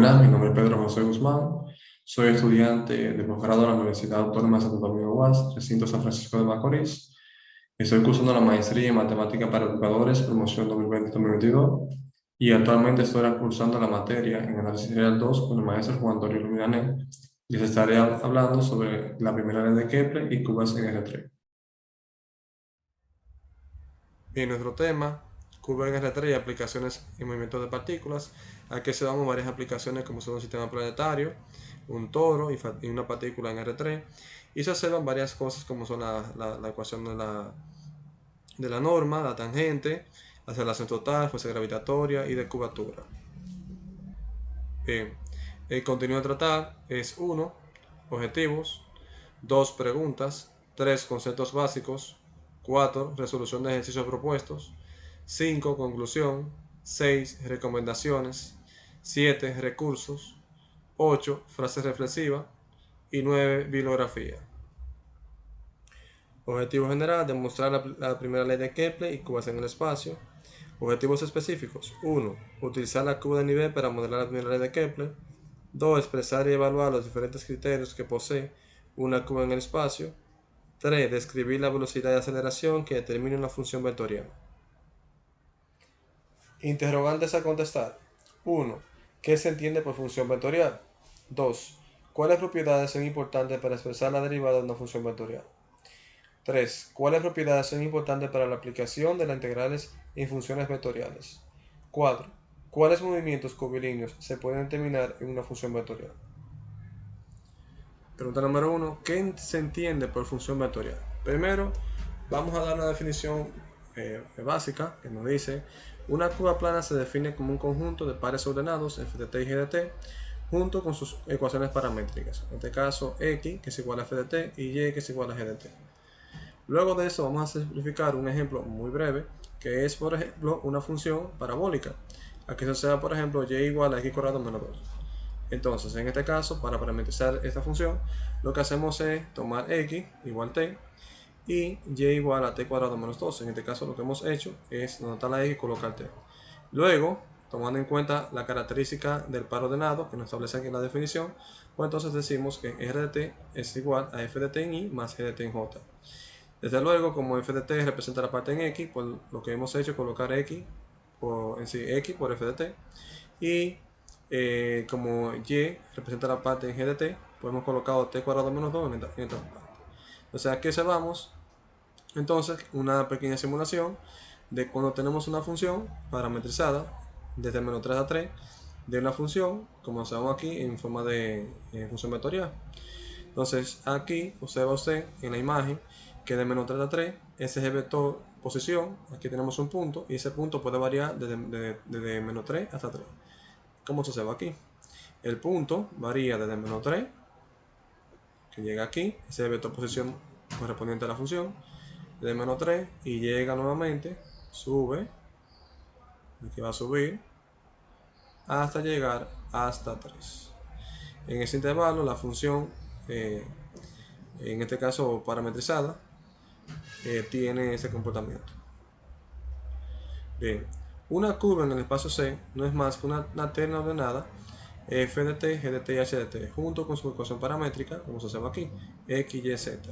Buenas, mi nombre es Pedro José Guzmán, soy estudiante de posgrado de la Universidad Autónoma de Santo Domingo UAS, recinto San Francisco de Macorís. Estoy cursando la maestría en Matemática para Educadores, promoción 2020-2022, y actualmente estoy cursando la materia en Análisis Serial 2 con el maestro Juan Antonio Luminané. Les estaré hablando sobre la primera ley de Kepler y cubas en R3. En nuestro tema, curva en R3 y aplicaciones en movimientos de partículas. Aquí se dan varias aplicaciones como son un sistema planetario, un toro y una partícula en R3. Y se observan varias cosas como son la ecuación de la norma, la tangente, la aceleración total, fuerza gravitatoria y de curvatura. Bien, el contenido a tratar es 1. Objetivos. 2. Preguntas. 3. Conceptos básicos. 4. Resolución de ejercicios propuestos. 5. Conclusión. 6. Recomendaciones. 7. Recursos. 8. Frase reflexiva. Y 9. Bibliografía. Objetivo general: demostrar la primera ley de Kepler y cubas en el espacio. Objetivos específicos: 1. Utilizar la curva de nivel para modelar la primera ley de Kepler. 2. Expresar y evaluar los diferentes criterios que posee una curva en el espacio. 3. Describir la velocidad de aceleración que determina una función vectorial. Interrogantes a contestar. 1. ¿Qué se entiende por función vectorial? 2. ¿Cuáles propiedades son importantes para expresar la derivada de una función vectorial? 3. ¿Cuáles propiedades son importantes para la aplicación de las integrales en funciones vectoriales? 4. ¿Cuáles movimientos curvilíneos se pueden determinar en una función vectorial? Pregunta número 1. ¿Qué se entiende por función vectorial? Primero, vamos a dar una definición básica que nos dice: una curva plana se define como un conjunto de pares ordenados f de t y g de t junto con sus ecuaciones paramétricas. En este caso, x que es igual a f de t y y que es igual a g de t. Luego de eso vamos a simplificar un ejemplo muy breve que es, por ejemplo, una función parabólica. Aquí se sea, por ejemplo, y igual a x cuadrado menos 2. Entonces, en este caso, para parametrizar esta función, lo que hacemos es tomar x igual t y y igual a t cuadrado menos 2. En este caso, lo que hemos hecho es, donde está la x, colocar t. Luego, tomando en cuenta la característica del par ordenado que nos establece aquí en la definición, pues entonces decimos que r de t es igual a f de t en y más g de t en j. Desde luego, como f de t representa la parte en x, pues lo que hemos hecho es colocar x por f de t. Y como y representa la parte en g de t, pues hemos colocado t cuadrado menos 2 en esta parte. Entonces aquí observamos entonces una pequeña simulación de cuando tenemos una función parametrizada desde menos 3 a 3 de una función, como observamos aquí, en forma de función vectorial. Entonces aquí observa usted en la imagen que de menos 3 a 3, ese es el vector posición. Aquí tenemos un punto y ese punto puede variar desde menos 3 hasta 3. ¿Cómo se observa aquí? El punto varía desde menos 3, que llega aquí, ese es el vector posición correspondiente a la función, de menos 3 y llega nuevamente, sube, aquí va a subir, hasta llegar hasta 3. En ese intervalo la función, en este caso parametrizada, tiene ese comportamiento. Bien, una curva en el espacio C no es más que una terna ordenada f de t, g de t y h de t, junto con su ecuación paramétrica, como se observa aquí, x, y, z.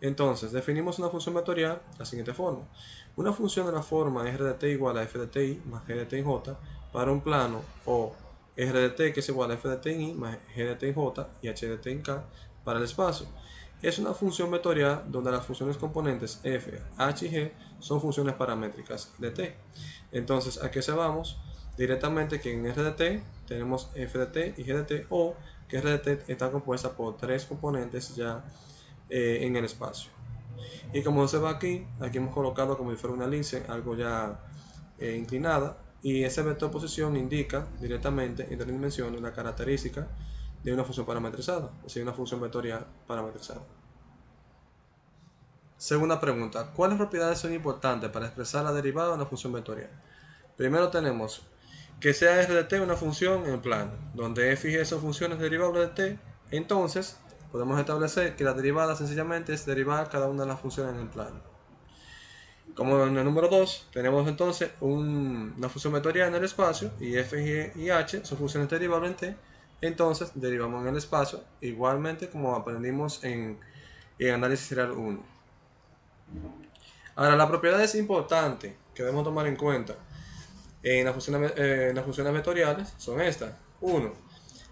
Entonces, definimos una función vectorial de la siguiente forma. Una función de la forma r de t igual a f de t y más g de t en j para un plano, o r de t que es igual a f de t en y más g de t en j y h de t en k para el espacio. Es una función vectorial donde las funciones componentes f, h y g son funciones paramétricas de t. Entonces, aquí observamos directamente que en r de t tenemos f de t y g de t, o que r de t está compuesta por tres componentes ya en el espacio. Y como se ve aquí hemos colocado como si fuera una elipse, algo ya inclinada, y ese vector posición indica directamente en tres dimensiones la característica de una función parametrizada, es decir, una función vectorial parametrizada. Segunda pregunta: ¿cuáles propiedades son importantes para expresar la derivada de una función vectorial? Primero tenemos que sea r de t una función en plano, donde f y g son funciones derivables de t. Entonces podemos establecer que la derivada sencillamente es derivar cada una de las funciones en el plano. Como en el número 2 tenemos entonces una función vectorial en el espacio y f y h son funciones derivables en t, entonces derivamos en el espacio igualmente como aprendimos en análisis real 1. Ahora, la propiedad es importante que debemos tomar en cuenta en las funciones vectoriales son estas. 1.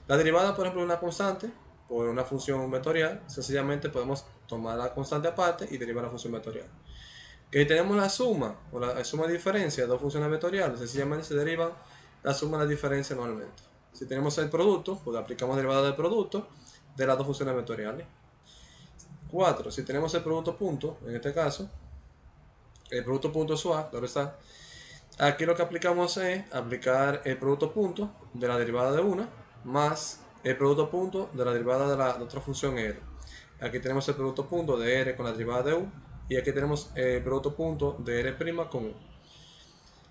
La derivada, por ejemplo, de una constante por una función vectorial, sencillamente podemos tomar la constante aparte y derivar la función vectorial. Que tenemos la suma o la suma de diferencia de dos funciones vectoriales, sencillamente se derivan la suma de la diferencia normalmente. Si tenemos el producto, pues aplicamos derivada del producto de las dos funciones vectoriales. 4. Si tenemos el producto punto, en este caso, el producto punto SUA, claro está, aquí lo que aplicamos es aplicar el producto punto de la derivada de una más el producto punto de la derivada de la otra función r. Aquí tenemos el producto punto de r con la derivada de u y aquí tenemos el producto punto de r' con u.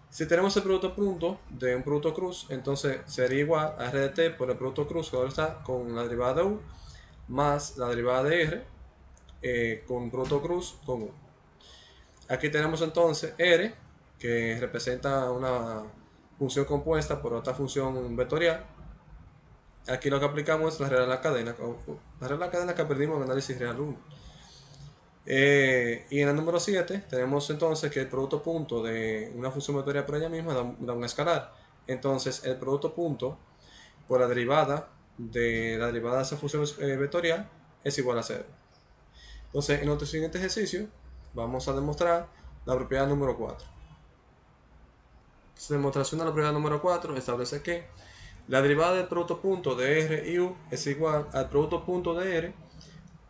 Si tenemos el producto punto de un producto cruz, entonces sería igual a r de t por el producto cruz que ahora está con la derivada de u más la derivada de r con producto cruz con u. Aquí tenemos entonces r, que representa una función compuesta por otra función vectorial. Aquí lo que aplicamos es la regla de la cadena, que aprendimos en análisis real 1. Y en el número 7 tenemos entonces que el producto punto de una función vectorial por ella misma da un escalar. Entonces el producto punto por la derivada de esa función vectorial es igual a 0. Entonces en nuestro siguiente ejercicio vamos a demostrar la propiedad número 4. La demostración de la propiedad número 4 establece que la derivada del producto punto de r y u es igual al producto punto de r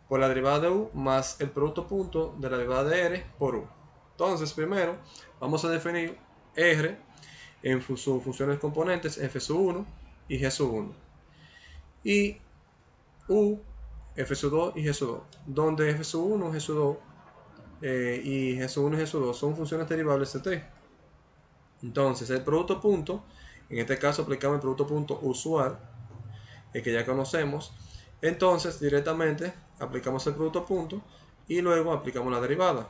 por la derivada de u más el producto punto de la derivada de r por u. Entonces, primero vamos a definir r en sus funciones componentes f1 y g1 y u, f2 y g2, donde f1, g2 y g1 y g2 son funciones derivables de t. Entonces, el producto punto, en este caso aplicamos el producto punto usual, el que ya conocemos. Entonces, directamente aplicamos el producto punto y luego aplicamos la derivada.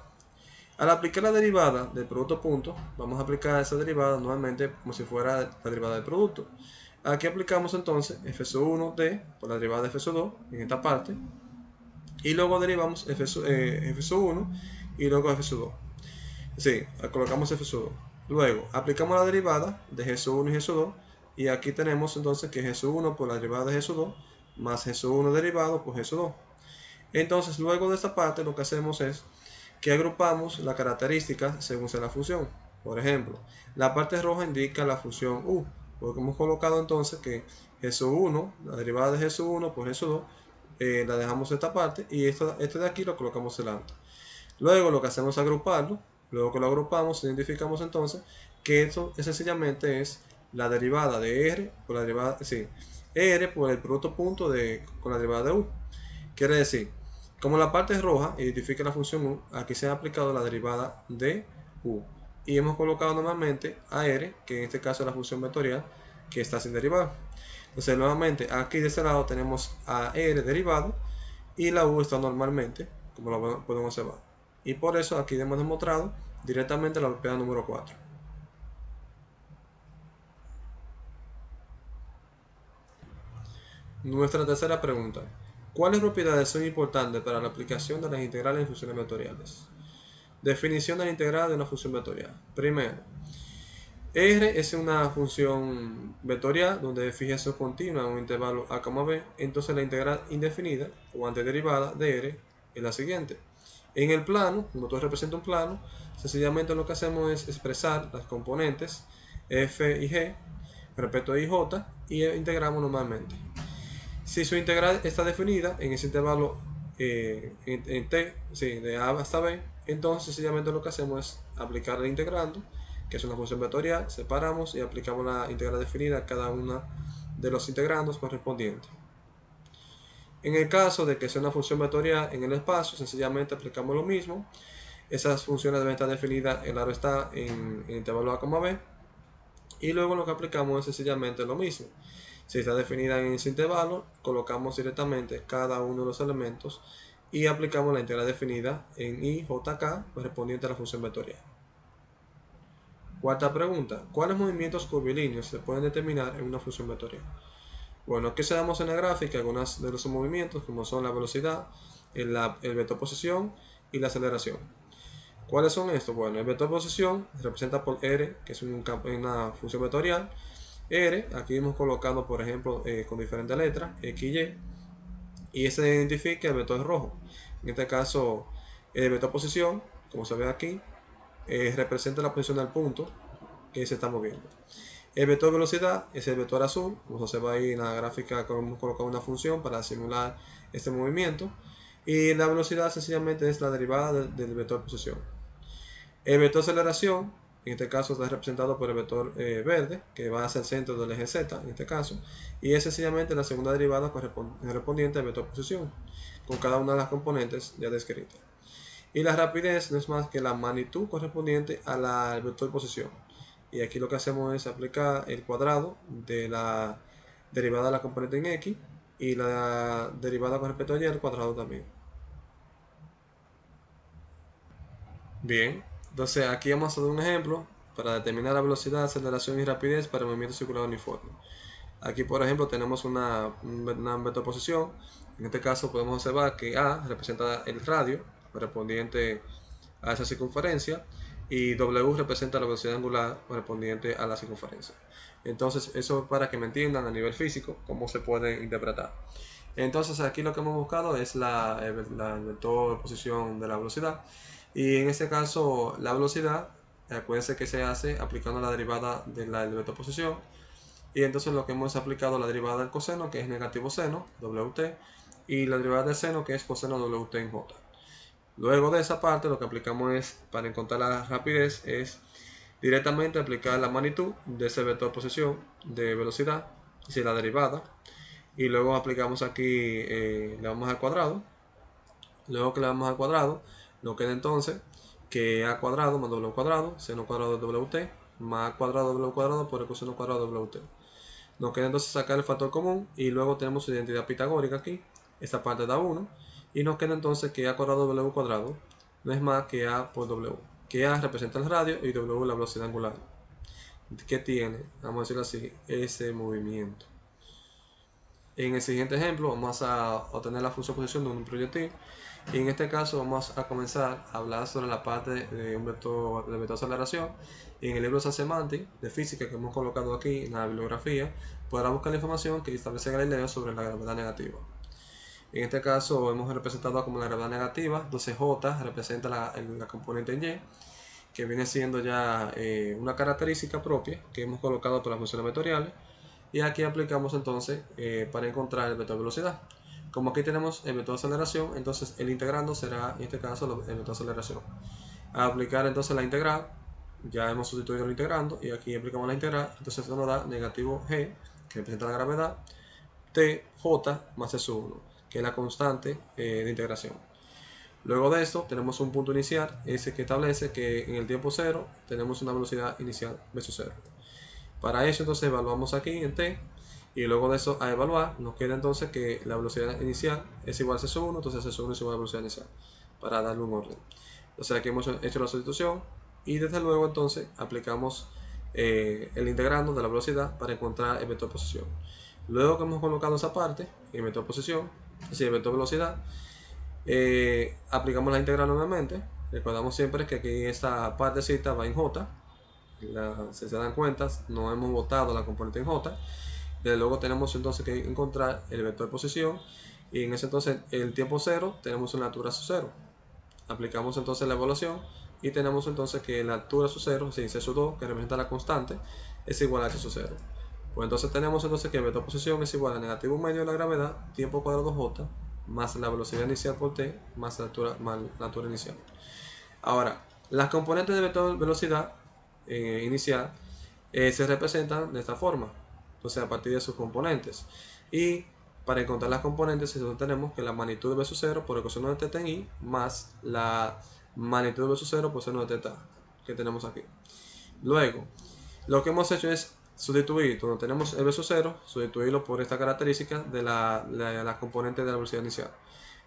Al aplicar la derivada del producto punto, vamos a aplicar esa derivada nuevamente como si fuera la derivada del producto. Aquí aplicamos entonces f1d por la derivada de f2 en esta parte y luego derivamos f1 y luego f2. Sí, colocamos f2. Luego aplicamos la derivada de g1 y g2 y aquí tenemos entonces que g1 por la derivada de g2 más g1 derivado por g2. Entonces luego de esta parte lo que hacemos es que agrupamos las características según sea la función. Por ejemplo, la parte roja indica la función u, porque hemos colocado entonces que g1, la derivada de g1 por g2, la dejamos esta parte y este de aquí lo colocamos delante. Luego lo que hacemos es agruparlo. Luego que lo agrupamos, identificamos entonces que esto sencillamente es la derivada de r por la derivada, sí, r por el producto punto con la derivada de u. Quiere decir, como la parte roja identifica la función u, aquí se ha aplicado la derivada de u. Y hemos colocado normalmente a r, que en este caso es la función vectorial, que está sin derivar. Entonces nuevamente aquí de este lado tenemos a r derivado y la u está normalmente, como lo podemos observar. Y por eso aquí hemos demostrado directamente la propiedad número 4. Nuestra tercera pregunta. ¿Cuáles propiedades son importantes para la aplicación de las integrales en funciones vectoriales? Definición de la integral de una función vectorial. Primero, R es una función vectorial donde f y g son continuas en un intervalo a, b. Entonces la integral indefinida o antederivada de R es la siguiente. En el plano, como todo representa un plano, sencillamente lo que hacemos es expresar las componentes f y g respecto a i y j y integramos normalmente. Si su integral está definida en ese intervalo en t, sí, de a hasta b, entonces sencillamente lo que hacemos es aplicar el integrando, que es una función vectorial, separamos y aplicamos la integral definida a cada uno de los integrandos correspondientes. En el caso de que sea una función vectorial en el espacio, sencillamente aplicamos lo mismo. Esas funciones deben estar definidas, el aro está en intervalo a, b, y luego lo que aplicamos es sencillamente lo mismo. Si está definida en ese intervalo, colocamos directamente cada uno de los elementos y aplicamos la integral definida en i, j, k correspondiente a la función vectorial. Cuarta pregunta, ¿cuáles movimientos curvilíneos se pueden determinar en una función vectorial? Bueno, aquí se damos en la gráfica algunos de los movimientos, como son la velocidad, el vector posición y la aceleración. ¿Cuáles son estos? Bueno, el vector posición se representa por R, que es una función vectorial. R, aquí hemos colocado, por ejemplo, con diferentes letras, X, y ese identifica el vector rojo. En este caso, el vector posición, como se ve aquí, representa la posición del punto que se está moviendo. El vector velocidad es el vector azul, como se ve ahí en la gráfica, hemos colocado una función para simular este movimiento. Y la velocidad sencillamente es la derivada del vector posición. El vector aceleración, en este caso está representado por el vector verde, que va hacia el centro del eje Z, en este caso, y es sencillamente la segunda derivada correspondiente al vector posición, con cada una de las componentes ya descritas. Y la rapidez no es más que la magnitud correspondiente al vector posición. Y aquí lo que hacemos es aplicar el cuadrado de la derivada de la componente en X y la derivada con respecto a Y al cuadrado también. Bien, entonces aquí vamos a dar un ejemplo para determinar la velocidad, aceleración y rapidez para el movimiento circular uniforme. Aquí, por ejemplo, tenemos una vector posición. En este caso podemos observar que A representa el radio correspondiente a esa circunferencia y W representa la velocidad angular correspondiente a la circunferencia. Entonces, eso para que me entiendan a nivel físico cómo se puede interpretar. Entonces, aquí lo que hemos buscado es la vector posición de la velocidad. Y en este caso, la velocidad, acuérdense que se hace aplicando la derivada del vector posición. Y entonces lo que hemos aplicado la derivada del coseno, que es negativo seno, WT, y la derivada del seno, que es coseno WT en J. Luego de esa parte, lo que aplicamos es, para encontrar la rapidez, es directamente aplicar la magnitud de ese vector posición de velocidad, es decir, la derivada, y luego aplicamos aquí, le damos al cuadrado. Luego que le damos al cuadrado, nos queda entonces que a cuadrado más w cuadrado, seno cuadrado de wt, más a cuadrado w cuadrado por el coseno cuadrado de wt. Nos queda entonces sacar el factor común y luego tenemos su identidad pitagórica aquí. Esta parte da 1. Y nos queda entonces que a cuadrado w cuadrado no es más que a por w. Que a representa el radio y w la velocidad angular. ¿Qué tiene? Vamos a decirlo así, ese movimiento. En el siguiente ejemplo vamos a obtener la función posición de un proyectil. Y en este caso vamos a comenzar a hablar sobre la parte de un vector de aceleración. Y en el libro Semantic de física que hemos colocado aquí en la bibliografía, podrá buscar la información que establece Galileo sobre la gravedad negativa. En este caso hemos representado como la gravedad negativa, entonces J representa la componente en Y, que viene siendo ya una característica propia que hemos colocado por las funciones vectoriales. Y aquí aplicamos entonces para encontrar el vector velocidad. Como aquí tenemos el vector aceleración, entonces el integrando será en este caso el vector aceleración. Al aplicar entonces la integral, ya hemos sustituido el integrando y aquí aplicamos la integral, entonces eso nos da negativo g, que representa la gravedad, tj más S1, que es la constante de integración. Luego de esto tenemos un punto inicial, ese que establece que en el tiempo cero tenemos una velocidad inicial versus 0. Para eso entonces evaluamos aquí en t y luego de eso a evaluar nos queda entonces que la velocidad inicial es igual a C1, entonces C1 es igual a la velocidad inicial para darle un orden. Entonces aquí hemos hecho la sustitución y desde luego entonces aplicamos el integrando de la velocidad para encontrar el vector posición. Luego que hemos colocado esa parte, el vector posición, es decir, el vector velocidad, aplicamos la integral nuevamente. Recordamos siempre que aquí esta partecita va en J. Si se dan cuenta, no hemos botado la componente en J. Desde luego tenemos entonces que encontrar el vector de posición y en ese entonces el tiempo 0 tenemos una altura sub 0. Aplicamos entonces la evaluación y tenemos entonces que la altura sub 0, C sub 2, que representa la constante, es igual a h sub 0. Pues entonces tenemos entonces que el vector de posición es igual a negativo medio de la gravedad, tiempo cuadrado j, más la velocidad inicial por t, más la altura inicial. Ahora, las componentes de vector velocidad inicial se representan de esta forma, entonces a partir de sus componentes. Y para encontrar las componentes, entonces tenemos que la magnitud de B sub 0 por el coseno de θ en I más la magnitud de B sub 0 por seno de θ que tenemos aquí. Luego, lo que hemos hecho es sustituir, donde tenemos el B sub 0, sustituirlo por esta característica de la componente de la velocidad inicial.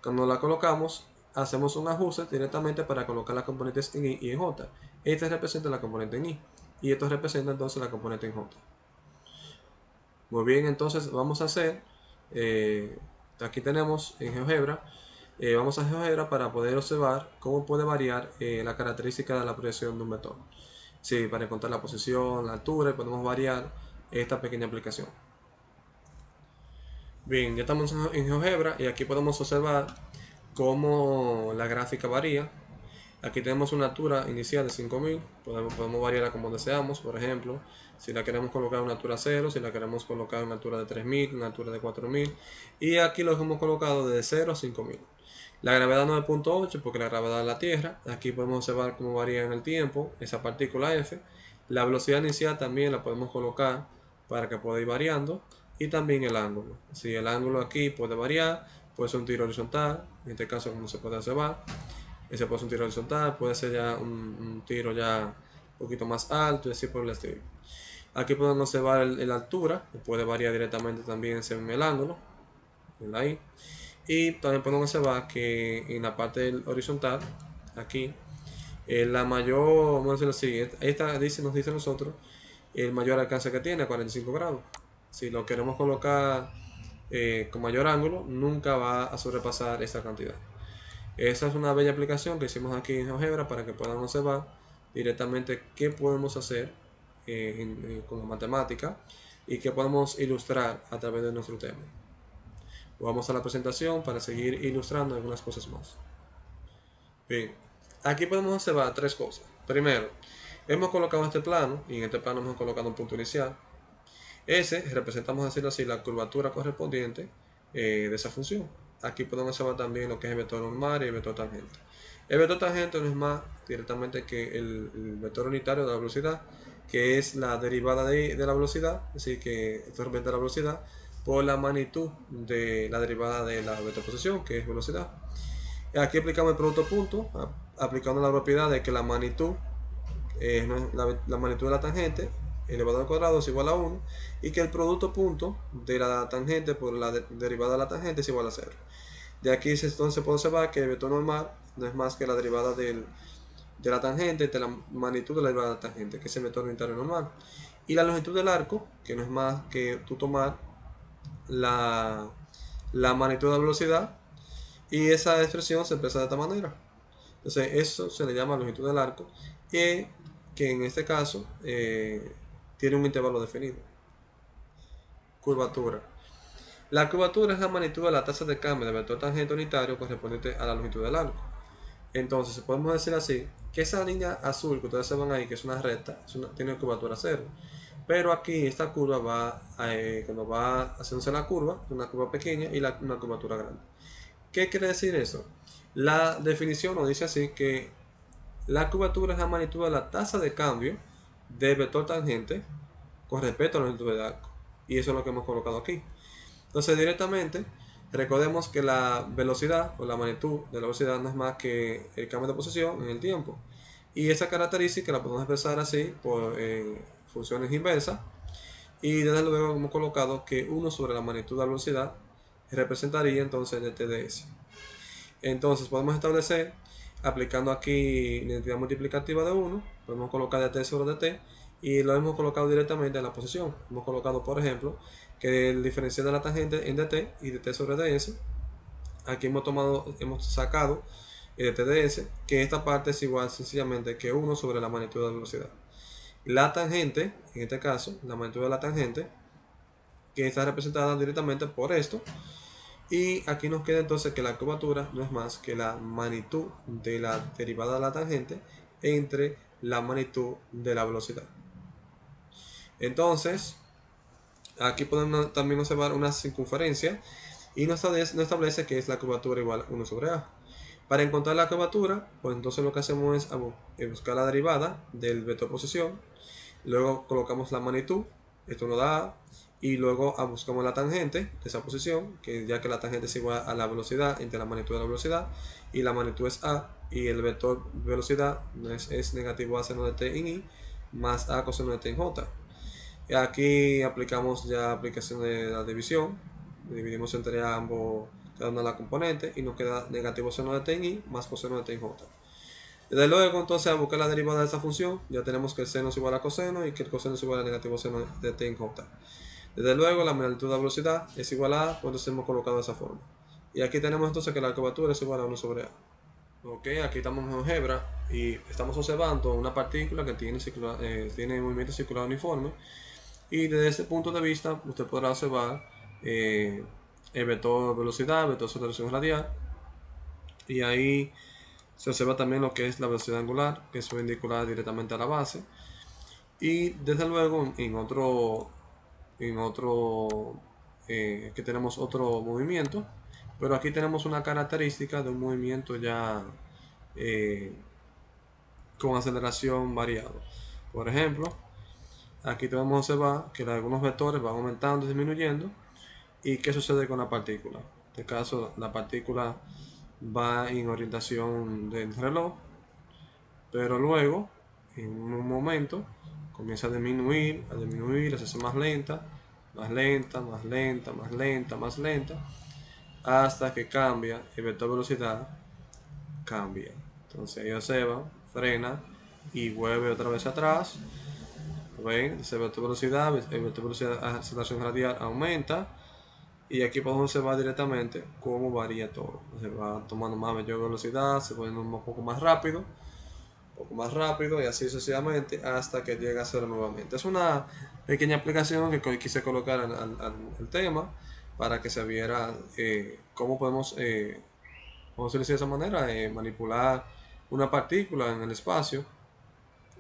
Cuando la colocamos, hacemos un ajuste directamente para colocar las componentes en I y en J. Esta representa la componente en I. y esto representa entonces la componente en J. Muy bien, entonces vamos a hacer, aquí tenemos en GeoGebra, vamos a GeoGebra para poder observar cómo puede variar la característica de la proyección de un vector. Sí, para encontrar la posición, la altura, y podemos variar esta pequeña aplicación. Bien, ya estamos en GeoGebra y aquí podemos observar cómo la gráfica varía. Aquí tenemos una altura inicial de 5000, podemos variarla como deseamos, por ejemplo, si la queremos colocar una altura 0, si la queremos colocar una altura de 3000, una altura de 4000, y aquí lo hemos colocado desde 0 a 5000. La gravedad 9.8 porque la gravedad de la Tierra, aquí podemos observar cómo varía en el tiempo esa partícula F. La velocidad inicial también la podemos colocar para que pueda ir variando, y también el ángulo. Si el ángulo aquí puede variar, puede ser un tiro horizontal, en este caso como se puede observar. Ese puede ser un tiro horizontal, puede ser ya un tiro ya un poquito más alto y así por el estilo. Aquí podemos observar la altura, que puede variar directamente también según el ángulo. Ahí. Y también podemos observar que en la parte horizontal, aquí, la mayor, vamos a decirlo así, esta nos dice nosotros el mayor alcance que tiene, 45 grados. Si lo queremos colocar con mayor ángulo, nunca va a sobrepasar esta cantidad. Esa es una bella aplicación que hicimos aquí en GeoGebra para que puedan observar directamente qué podemos hacer con la matemática y qué podemos ilustrar a través de nuestro tema. Vamos a la presentación para seguir ilustrando algunas cosas más. Bien, aquí podemos observar tres cosas. Primero, hemos colocado este plano y en este plano hemos colocado un punto inicial. S representamos, decirlo así, la curvatura correspondiente de esa función. Aquí podemos observar también lo que es el vector normal y el vector tangente. El vector tangente no es más directamente que el vector unitario de la velocidad, que es la derivada de la velocidad, es decir, que esto representa la velocidad por la magnitud de la derivada de la vector posición, que es velocidad. Aquí aplicamos el producto punto, aplicando la propiedad de que la magnitud la magnitud de la tangente elevado al cuadrado es igual a 1, y que el producto punto de la tangente por la derivada de la tangente es igual a 0. De aquí entonces se puede observar que el vector normal no es más que la derivada de la tangente de la magnitud de la derivada de la tangente, que es el vector unitario normal. Y la longitud del arco, que no es más que tú tomar la magnitud de la velocidad, y esa expresión se expresa de esta manera. Entonces eso se le llama longitud del arco, y que en este caso tiene un intervalo definido. Curvatura. La curvatura es la magnitud de la tasa de cambio del vector tangente unitario correspondiente a la longitud del arco. Entonces podemos decir así, que esa línea azul que ustedes se van ahí, que es una recta, tiene curvatura 0. Pero aquí esta curva va, cuando va haciéndose la curva, una curva pequeña y una curvatura grande. ¿Qué quiere decir eso? La definición nos dice así que la curvatura es la magnitud de la tasa de cambio del vector tangente con respecto a la longitud del arco. Y eso es lo que hemos colocado aquí. Entonces directamente recordemos que la velocidad o la magnitud de la velocidad no es más que el cambio de posición en el tiempo. Y esa característica la podemos expresar así por funciones inversas. Y desde luego hemos colocado que 1 sobre la magnitud de la velocidad representaría entonces dt de s. Entonces podemos establecer, aplicando aquí la identidad multiplicativa de 1, podemos colocar dt sobre dt y lo hemos colocado directamente en la posición. Hemos colocado, por ejemplo, que el diferencial de la tangente en dt y dt sobre ds. Aquí hemos sacado el dt de s, que esta parte es igual sencillamente que 1 sobre la magnitud de la velocidad. La tangente, en este caso, la magnitud de la tangente, que está representada directamente por esto. Y aquí nos queda entonces que la curvatura no es más que la magnitud de la derivada de la tangente entre la magnitud de la velocidad. Entonces, aquí podemos también observar una circunferencia y nos establece que es la curvatura igual a 1 sobre a. Para encontrar la curvatura, pues entonces lo que hacemos es buscar la derivada del vector posición, luego colocamos la magnitud, esto nos da a, y luego buscamos la tangente de esa posición, que ya que la tangente es igual a la velocidad entre la magnitud de la velocidad, y la magnitud es a, y el vector velocidad es negativo a seno de t en i, más a coseno de t en j. Y aquí aplicamos ya aplicación de la división, dividimos entre ambos cada una de las componentes, y nos queda negativo seno de t en i más coseno de t en j. Desde luego, entonces, a buscar la derivada de esa función, ya tenemos que el seno es igual a coseno y que el coseno es igual a negativo seno de t en j. Desde luego, la magnitud de la velocidad es igual a A, pues hemos colocado de esa forma. Y aquí tenemos entonces que la curvatura es igual a 1 sobre A. Ok, aquí estamos en álgebra y estamos observando una partícula que tiene movimiento circular uniforme. Y desde ese punto de vista, usted podrá observar el vector velocidad, el vector de aceleración radial. Y ahí se observa también lo que es la velocidad angular, que es vinculada directamente a la base. Y desde luego que tenemos otro movimiento, pero aquí tenemos una característica de un movimiento ya eh, con aceleración variable. Por ejemplo, aquí podemos observar que algunos vectores van aumentando y disminuyendo. ¿Y qué sucede con la partícula? En este caso, la partícula va en orientación del reloj, pero luego, en un momento, comienza a disminuir, a hacerse más lenta, más lenta, más lenta, más lenta, más lenta, hasta que cambia, el vector de velocidad cambia. Entonces ella se va, frena y vuelve otra vez atrás. ¿Ven? El vector de velocidad, aceleración radial aumenta. Y aquí podemos observar directamente cómo varía todo. Se va tomando más mayor velocidad, se pone un poco más rápido y así sucesivamente hasta que llega a cero nuevamente. Es una pequeña aplicación que quise colocar al tema para que se viera cómo podemos, vamos a decir de esa manera, manipular una partícula en el espacio.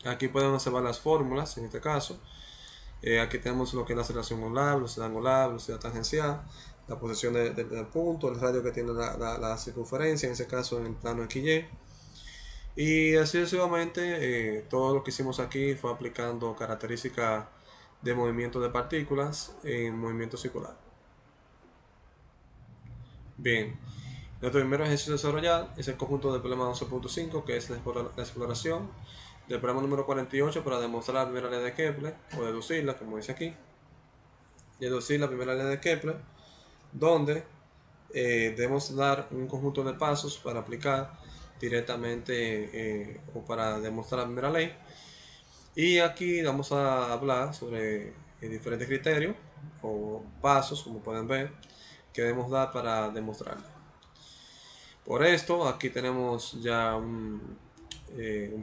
Aquí podemos observar las fórmulas en este caso. Aquí tenemos lo que es la aceleración angular, velocidad tangencial, la posición del punto, el radio que tiene la circunferencia, en ese caso en el plano XY. Y así sucesivamente, todo lo que hicimos aquí fue aplicando características de movimiento de partículas en movimiento circular. Bien, nuestro primer ejercicio desarrollado es el conjunto del problema 11.5, que es la exploración del problema número 48 para demostrar la primera ley de Kepler, o deducirla, como dice aquí. Deducir la primera ley de Kepler, donde debemos dar un conjunto de pasos para aplicar directamente o para demostrar la primera ley. Y aquí vamos a hablar sobre diferentes criterios o pasos, como pueden ver, que debemos dar para demostrarlo. Por esto, aquí tenemos ya un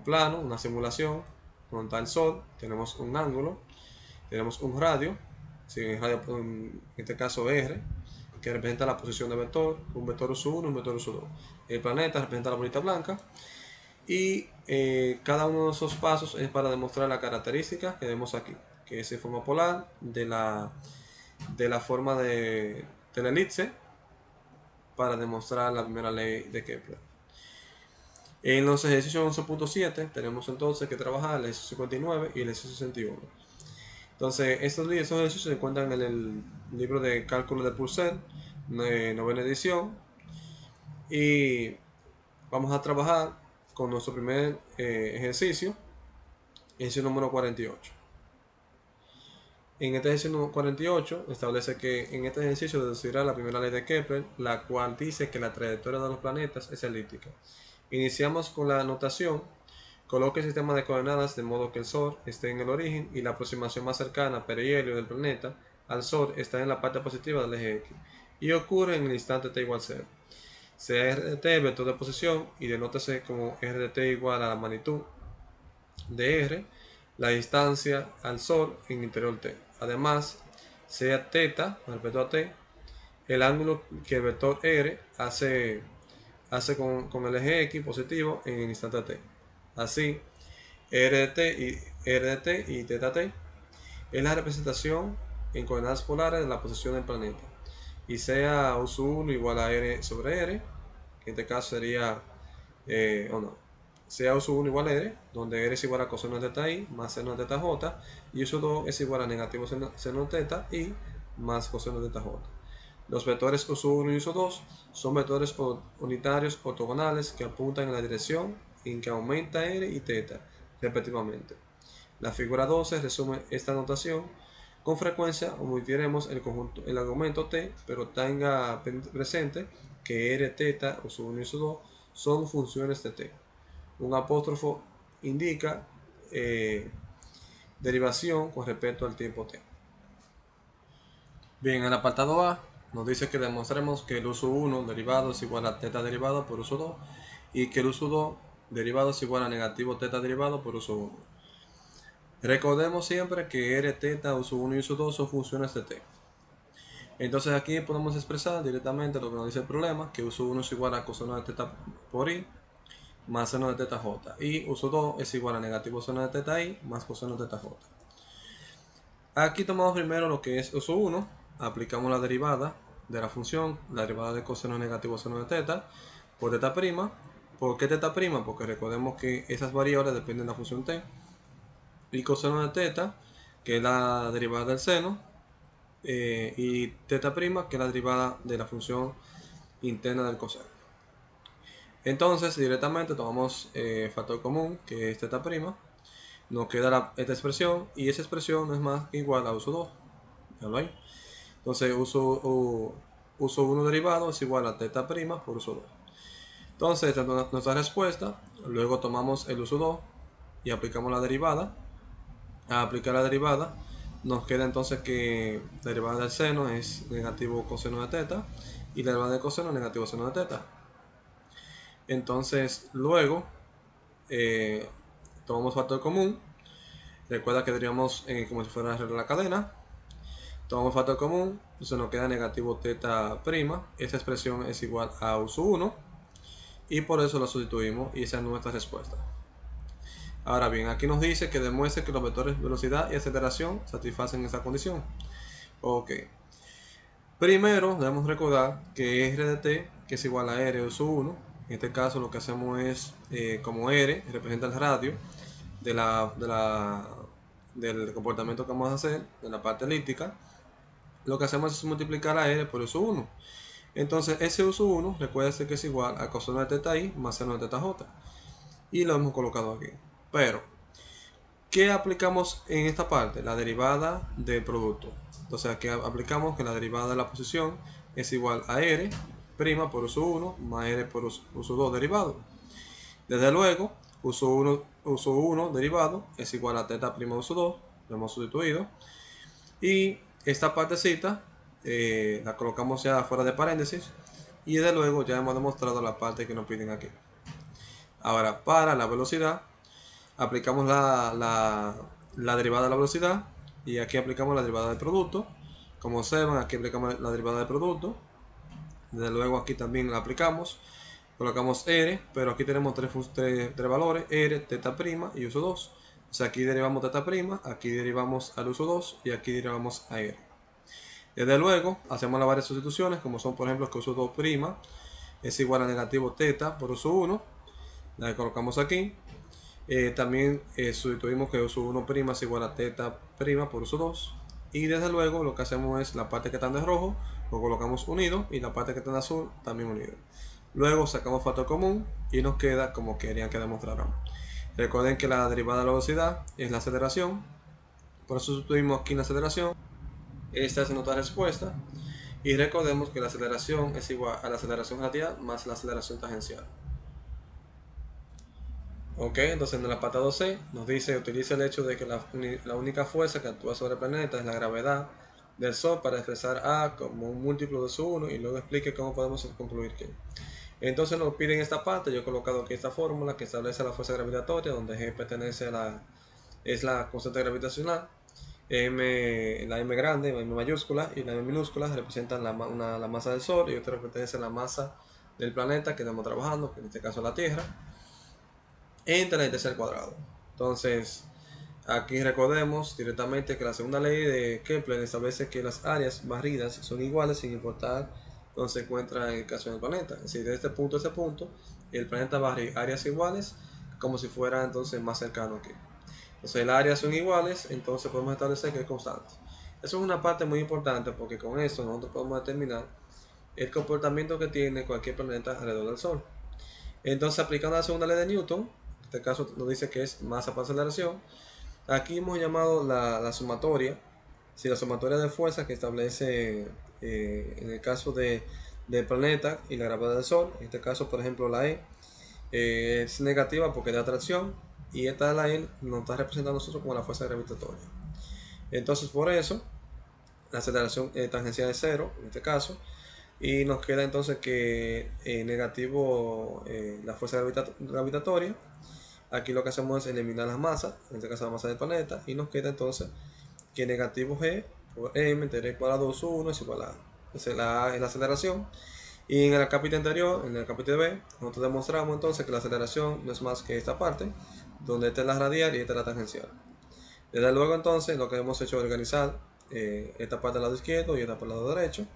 plano, una simulación, donde está el Sol, tenemos un ángulo, tenemos un radio, en este caso R, que representa la posición del vector, un vector U1 y un vector U2. El planeta representa la bolita blanca y cada uno de esos pasos es para demostrar la característica que vemos aquí, que es el forma polar de la forma de la elipse para demostrar la primera ley de Kepler. En los ejercicios 11.7 tenemos entonces que trabajar el ejercicio 59 y el ejercicio 61. Entonces, esos ejercicios se encuentran en el libro de cálculo de Purcell, novena edición. Y vamos a trabajar con nuestro primer ejercicio número 48. En este ejercicio número 48 establece que en este ejercicio deducirá la primera ley de Kepler, la cual dice que la trayectoria de los planetas es elíptica. Iniciamos con la notación. Coloque el sistema de coordenadas de modo que el Sol esté en el origen y la aproximación más cercana perihelio del planeta al Sol está en la parte positiva del eje X y ocurre en el instante t igual 0. Sea r de t el vector de posición y denótese como r de t igual a la magnitud de r, la distancia al Sol en interior t. Además, sea θ respecto a t el ángulo que el vector r hace con el eje X positivo en el instante t. Así, r de t y θt es la representación en coordenadas polares de la posición del planeta. Y sea U1 igual a r sobre r, que en este caso sería, sea U1 igual a r, donde r es igual a coseno de θi más seno de θj, y U2 es igual a negativo seno de θ y más coseno de θj. Los vectores U1 y U2 son vectores unitarios ortogonales que apuntan en la dirección en que aumenta r y θ, respectivamente. La figura 12 resume esta notación. Con frecuencia omitiremos el argumento t, pero tenga presente que r, θ, U1 y U2 son funciones de t. un apóstrofo indica derivación con respecto al tiempo t. Bien, en el apartado A nos dice que demostremos que el uso 1 derivado es igual a teta derivado por uso 2 y que el uso 2 derivado es igual a negativo teta derivado por uso 1. Recordemos siempre que r teta, uso 1 y uso 2 son funciones de t. Entonces aquí podemos expresar directamente lo que nos dice el problema, que uso 1 es igual a coseno de teta por i más seno de teta j, y uso 2 es igual a negativo seno de teta i más coseno de teta j. Aquí tomamos primero lo que es uso 1, aplicamos la derivada de la función, la derivada de coseno negativo seno de teta por teta prima. ¿Por qué teta prima? Porque recordemos que esas variables dependen de la función t. Y coseno de teta, que es la derivada del seno, y teta prima, que es la derivada de la función interna del coseno. Entonces directamente tomamos factor común, que es teta prima, nos queda esta expresión, y esa expresión no es más que igual a uso 2. ¿Ya ahí? Entonces uso 1 derivado es igual a teta prima por uso 2. Entonces esta es nuestra respuesta. Luego tomamos el uso 2 y aplicamos la derivada. Al aplicar la derivada nos queda entonces que la derivada del seno es negativo coseno de teta y la derivada del coseno es negativo seno de teta. Entonces luego tomamos factor común. Recuerda que derivamos como si fuera la cadena. Tomamos factor común, entonces nos queda negativo teta prima. Esta expresión es igual a uso 1 y por eso la sustituimos y esa es nuestra respuesta. Ahora bien, aquí nos dice que demuestre que los vectores velocidad y aceleración satisfacen esa condición. Ok. Primero debemos recordar que r de t, que es igual a r uso 1, en este caso lo que hacemos es, como r representa el radio del comportamiento que vamos a hacer, de la parte elíptica, lo que hacemos es multiplicar a r por uso 1. Entonces ese uso 1 recuerda que es igual a coseno de teta i más seno de teta j. Y lo hemos colocado aquí. Pero, ¿qué aplicamos en esta parte? La derivada del producto. Entonces aquí aplicamos que la derivada de la posición es igual a r' por uso 1 más r por uso 2 derivado. Desde luego, uso 1 derivado es igual a teta prima uso 2, lo hemos sustituido. Y esta partecita la colocamos ya fuera de paréntesis y desde luego ya hemos demostrado la parte que nos piden aquí. Ahora, para la velocidad, aplicamos la derivada de la velocidad y aquí aplicamos la derivada del producto. Como observan, aquí aplicamos la derivada del producto. Desde luego aquí también la aplicamos. Colocamos r, pero aquí tenemos tres valores, r, teta prima y uso 2. O sea, aquí derivamos teta prima, aquí derivamos al uso 2 y aquí derivamos a r. Desde luego, hacemos las varias sustituciones, como son por ejemplo que uso 2' es igual a negativo teta por uso 1. La colocamos aquí. También sustituimos que uso 1' es igual a teta prima por uso 2. Y desde luego lo que hacemos es la parte que está de rojo, lo colocamos unido y la parte que está en azul también unido. Luego sacamos factor común y nos queda como querían que demostráramos. Recuerden que la derivada de la velocidad es la aceleración. Por eso sustituimos aquí la aceleración. Esta es nuestra respuesta. Y recordemos que la aceleración es igual a la aceleración radial más la aceleración tangencial. Ok, entonces en el apartado C nos dice utiliza el hecho de que la única fuerza que actúa sobre el planeta es la gravedad del Sol para expresar A como un múltiplo de su 1 y luego explique cómo podemos concluir que. Entonces nos piden esta parte, yo he colocado aquí esta fórmula que establece la fuerza gravitatoria, donde G pertenece es la constante gravitacional, la M grande, la M mayúscula y la M minúscula representan la masa del Sol y otra pertenece a la masa del planeta que estamos trabajando, que en este caso es la Tierra, entre la índice al cuadrado. Entonces, aquí recordemos directamente que la segunda ley de Kepler establece que las áreas barridas son iguales sin importar dónde se encuentra en el caso del planeta. Es decir, de este punto a este punto, el planeta barre áreas iguales como si fuera entonces más cercano aquí. Entonces, las áreas son iguales, entonces podemos establecer que es constante. Eso es una parte muy importante porque con esto nosotros podemos determinar el comportamiento que tiene cualquier planeta alrededor del Sol. Entonces, aplicando la segunda ley de Newton, en este caso nos dice que es masa por aceleración. Aquí hemos llamado la sumatoria, si la sumatoria de fuerzas que establece en el caso del planeta y la gravedad del Sol, en este caso por ejemplo la E, Es negativa porque es de atracción, y esta de la I nos está representando a nosotros como la fuerza gravitatoria. Entonces, por eso, la aceleración tangencial es cero en este caso, y nos queda entonces que negativo la fuerza gravitatoria. Aquí lo que hacemos es eliminar las masas, en este caso la masa del planeta, y nos queda entonces que negativo g por m entre r cuadrado 2 1 es igual a A. Esa es la aceleración. Y en el capítulo anterior, en el capítulo B, nosotros demostramos entonces que la aceleración no es más que esta parte, donde esta es la radial y esta es la tangencial. Desde luego entonces lo que hemos hecho es organizar esta parte del lado izquierdo y esta por el lado derecho.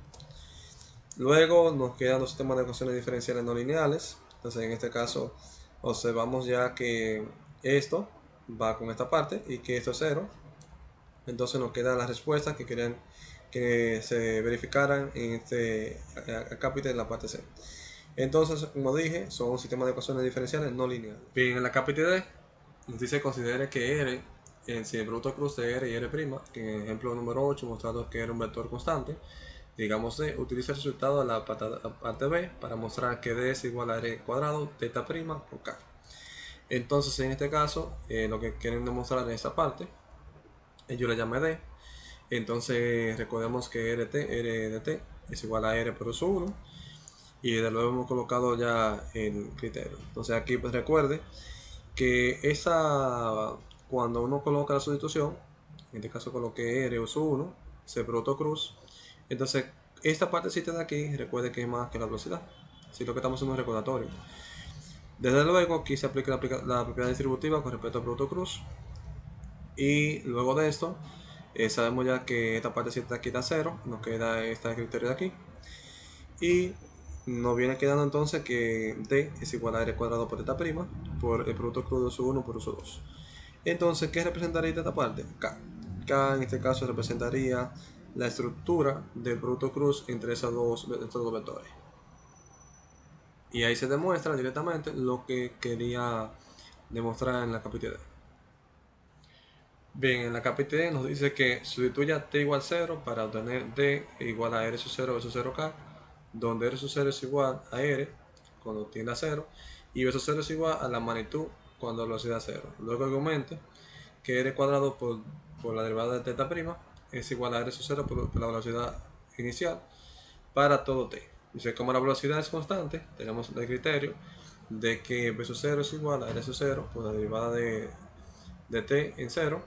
Luego nos quedan los sistemas de ecuaciones diferenciales no lineales. Entonces en este caso observamos ya que esto va con esta parte y que esto es cero. Entonces nos quedan las respuestas que querían que se verificaran en este capítulo en la parte C. Entonces, como dije, son un sistema de ecuaciones diferenciales no lineales. Bien, en la capítulo D nos dice considere que R, si el producto cruz de R y R', que en el ejemplo número 8 mostrado que era un vector constante, digamos D, utiliza el resultado de la parte B para mostrar que D es igual a R cuadrado teta prima por K. Entonces, en este caso, lo que quieren demostrar en esta parte, yo le llamé D. Entonces, recordemos que R de T es igual a R por uso 1. Y de luego hemos colocado ya el criterio. Entonces aquí pues recuerde que cuando uno coloca la sustitución, en este caso coloqué R uso 1, se produjo cruz. Entonces esta partecita de aquí, recuerde que es más que la velocidad. Así lo que estamos haciendo es recordatorio. Desde luego aquí se aplica la propiedad distributiva con respecto al producto cruz. Y luego de esto, sabemos ya que esta partecita de aquí da 0, nos queda este criterio de aquí. Y nos viene quedando entonces que D es igual a R cuadrado por teta prima por el producto cruz de uso 1 por uso 2. Entonces, ¿qué representaría esta parte? K. K en este caso representaría la estructura del producto cruz entre estos dos vectores. Y ahí se demuestra directamente lo que quería demostrar en la capítulo D. Bien, en la capítulo D nos dice que sustituya T igual 0 para obtener D igual a R sub 0 versus 0K, donde R sub 0 es igual a R cuando tiende a 0 y V sub 0 es igual a la magnitud cuando la velocidad es 0. Luego argumente que R cuadrado por la derivada de teta prima es igual a R sub 0 por la velocidad inicial para todo T. Dice, como la velocidad es constante, tenemos el criterio de que V sub 0 es igual a R sub 0 por la derivada de T en 0.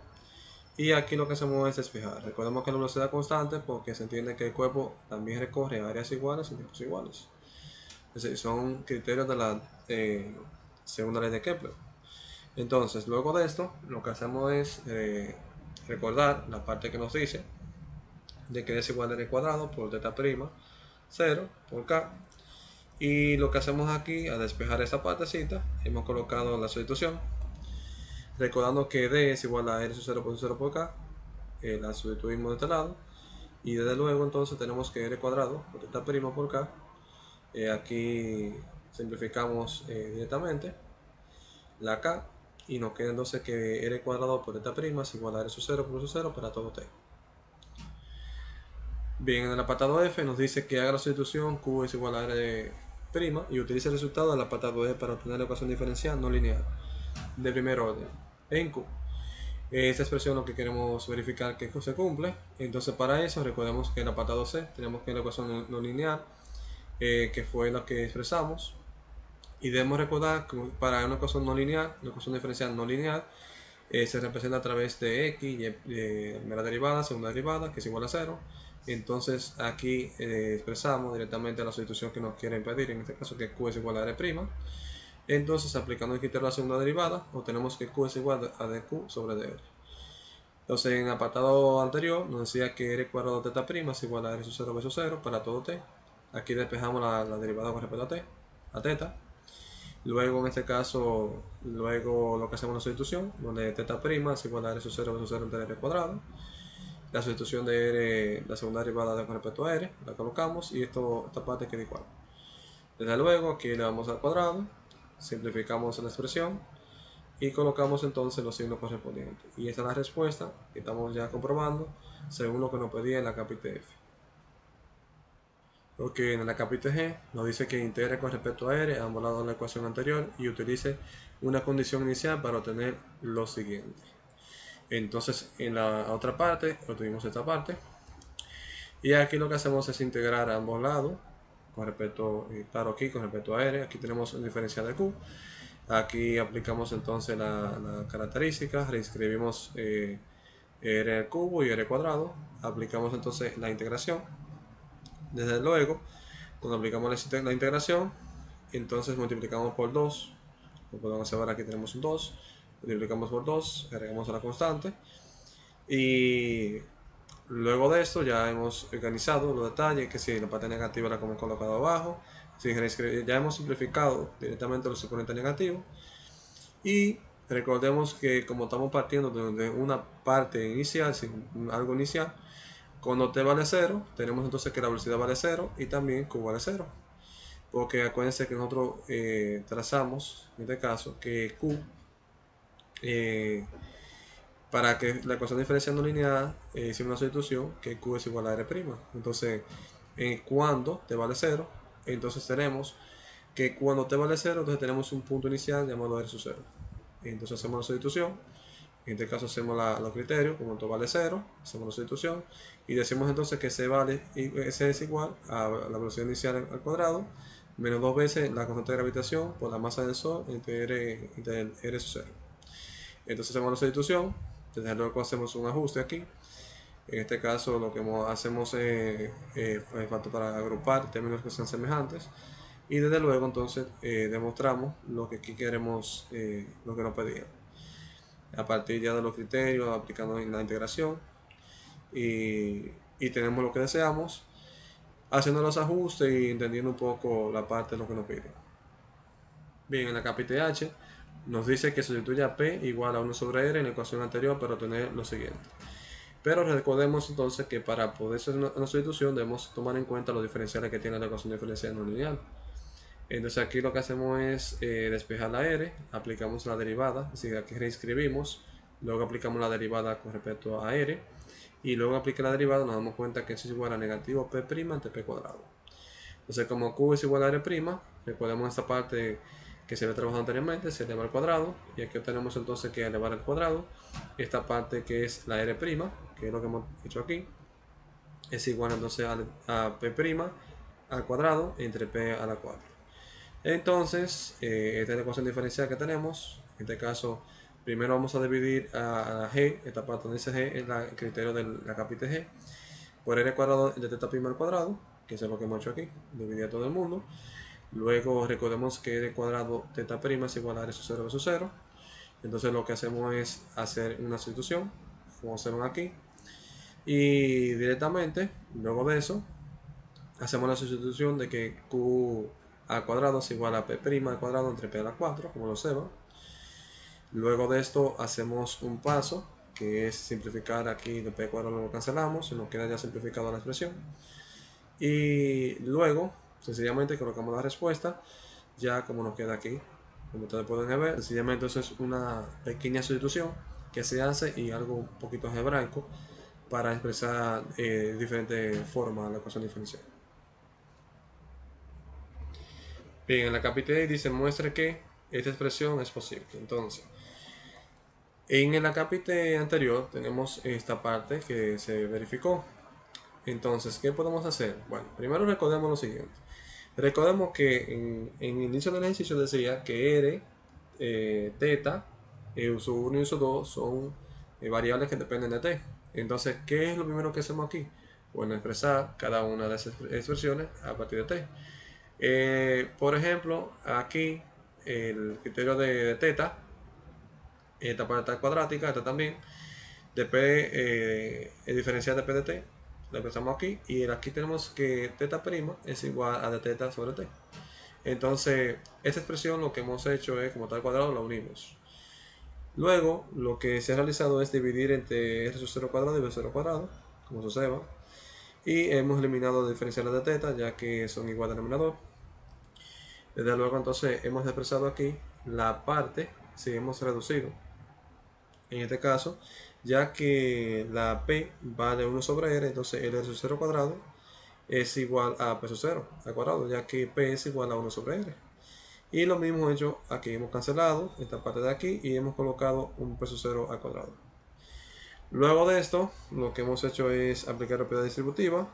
Y aquí lo que hacemos es despejar. Recordemos que la velocidad constante porque se entiende que el cuerpo también recorre áreas iguales y tiempos iguales. Es decir, son criterios de la segunda ley de Kepler. Entonces, luego de esto, lo que hacemos es recordar la parte que nos dice de que es igual a r cuadrado por teta prima 0 por k. Y lo que hacemos aquí, al despejar esta partecita, hemos colocado la sustitución. Recordando que D es igual a R sub 0 por 0 por K, la sustituimos de este lado. Y desde luego entonces tenemos que R cuadrado por teta prima por K. Aquí simplificamos directamente la K. Y nos queda entonces que R cuadrado por teta prima es igual a R sub 0 por 0 para todo T. Bien, en el apartado F nos dice que haga la sustitución Q es igual a R prima y utilice el resultado del apartado E para obtener la ecuación diferencial no lineal de primer orden en Q. Esta expresión lo que queremos verificar que se cumple. Entonces para eso recordemos que en el apartado C tenemos que la ecuación no lineal que fue la que expresamos, y debemos recordar que para una ecuación no lineal, una ecuación diferencial no lineal se representa a través de x, y primera derivada, segunda derivada, que es igual a 0. Entonces aquí expresamos directamente la sustitución que nos quiere pedir, en este caso que Q es igual a R'. Entonces aplicando el criterio de la segunda derivada, obtenemos que Q es igual a dQ sobre dr. Entonces en el apartado anterior nos decía que R cuadrado teta prima es igual a R sub 0 versus 0 para todo T. Aquí despejamos la derivada con respecto a T, a teta. Luego en este caso, luego lo que hacemos es la sustitución, donde teta prima es igual a R sub 0 versus 0 entre R cuadrado. La sustitución de R, la segunda derivada con respecto a R, la colocamos y esta parte queda igual. Desde luego aquí le damos al cuadrado, simplificamos la expresión y colocamos entonces los signos correspondientes. Y esta es la respuesta que estamos ya comprobando según lo que nos pedía en la capítulo F. Ok, en la capita G nos dice que integre con respecto a R a ambos lados de la ecuación anterior y utilice una condición inicial para obtener lo siguiente. Entonces en la otra parte obtuvimos esta parte y aquí lo que hacemos es integrar a ambos lados con respecto, claro, aquí con respecto a R. Aquí tenemos un diferencial de Q. Aquí aplicamos entonces la característica, reescribimos R al cubo y R cuadrado, aplicamos entonces la integración. Desde luego, cuando aplicamos la integración, entonces multiplicamos por 2, como podemos observar aquí tenemos un 2, multiplicamos por 2, agregamos a la constante y luego de esto ya hemos organizado los detalles, que si la parte negativa la hemos colocado abajo, si ya hemos simplificado directamente los exponentes negativos y recordemos que como estamos partiendo de una parte inicial, sin algo inicial, cuando t vale 0, tenemos entonces que la velocidad vale 0 y también q vale 0. Porque acuérdense que nosotros trazamos, en este caso, que q, eh, para que la ecuación diferencial no lineal, hicimos una sustitución que q es igual a r'. Entonces, cuando t vale 0, entonces tenemos que cuando t vale 0, entonces tenemos un punto inicial llamado r sub 0. Entonces hacemos la sustitución. En este caso hacemos los criterios, como t vale 0, hacemos la sustitución y decimos entonces que c es igual a la velocidad inicial al cuadrado menos 2 veces la constante de gravitación por la masa del Sol entre r sub 0. Entonces hacemos la sustitución, desde luego hacemos un ajuste aquí. En este caso lo que hacemos es falta para agrupar términos que sean semejantes y desde luego entonces demostramos lo que aquí queremos, lo que nos pedían. A partir ya de los criterios, aplicando en la integración y tenemos lo que deseamos, haciendo los ajustes y entendiendo un poco la parte de lo que nos piden. Bien, en la capita H nos dice que sustituya P igual a 1 sobre R en la ecuación anterior para obtener lo siguiente. Pero recordemos entonces que para poder hacer una sustitución debemos tomar en cuenta los diferenciales que tiene la ecuación diferencial no lineal. Entonces aquí lo que hacemos es despejar la R, aplicamos la derivada, así que aquí reescribimos, luego aplicamos la derivada con respecto a R y luego aplica la derivada nos damos cuenta que eso es igual a negativo P' ante P cuadrado. Entonces como Q es igual a R', recordemos esta parte que se había trabajado anteriormente, se eleva al cuadrado y aquí tenemos entonces que elevar al cuadrado esta parte que es la R', que es lo que hemos hecho aquí, es igual entonces a P' al cuadrado entre P a la 4. Entonces, esta es la ecuación diferencial que tenemos. En este caso, primero vamos a dividir a G, esta parte donde dice G es el criterio de la capita G, por R cuadrado de teta prima al cuadrado, que es lo que hemos hecho aquí, dividir a todo el mundo. Luego recordemos que R cuadrado teta prima es igual a R sub 0 versus 0. Entonces lo que hacemos es hacer una sustitución, como hacemos aquí. Y directamente, luego de eso, hacemos la sustitución de que Q al cuadrado es igual a P' al cuadrado entre P a la 4, como lo se va. Luego de esto hacemos un paso, que es simplificar aquí de P cuadrado lo cancelamos, y nos queda ya simplificada la expresión. Y luego, sencillamente colocamos la respuesta, ya como nos queda aquí. Como ustedes pueden ver, sencillamente eso es una pequeña sustitución que se hace y algo un poquito algebraico para expresar diferentes formas la ecuación diferencial. Bien, en la capita A dice muestre que esta expresión es posible. Entonces, en la capita anterior tenemos esta parte que se verificó. Entonces, ¿qué podemos hacer? Bueno, primero recordemos lo siguiente. Recordemos que en el inicio del ejercicio decía que R, teta, uso 1 y uso 2 son variables que dependen de t. Entonces, ¿qué es lo primero que hacemos aquí? Bueno, expresar cada una de esas expresiones a partir de t. Por ejemplo, aquí el criterio de teta, esta parte cuadrática, esta también, de p, el diferencial de p de t, lo expresamos aquí, y aquí tenemos que teta prima es igual a de teta sobre t. Entonces, esta expresión lo que hemos hecho es, como está al cuadrado, la unimos. Luego, lo que se ha realizado es dividir entre r sub 0 cuadrado y b 0 cuadrado, como se observa, y hemos eliminado los diferenciales de teta, ya que son igual al denominador. Desde luego entonces hemos expresado aquí la parte, si hemos reducido, en este caso, ya que la P vale 1 sobre R, entonces L es 0 cuadrado, es igual a P sub 0 al cuadrado, ya que P es igual a 1 sobre R. Y lo mismo hecho aquí, hemos cancelado esta parte de aquí y hemos colocado un P sub 0 al cuadrado. Luego de esto, lo que hemos hecho es aplicar propiedad distributiva.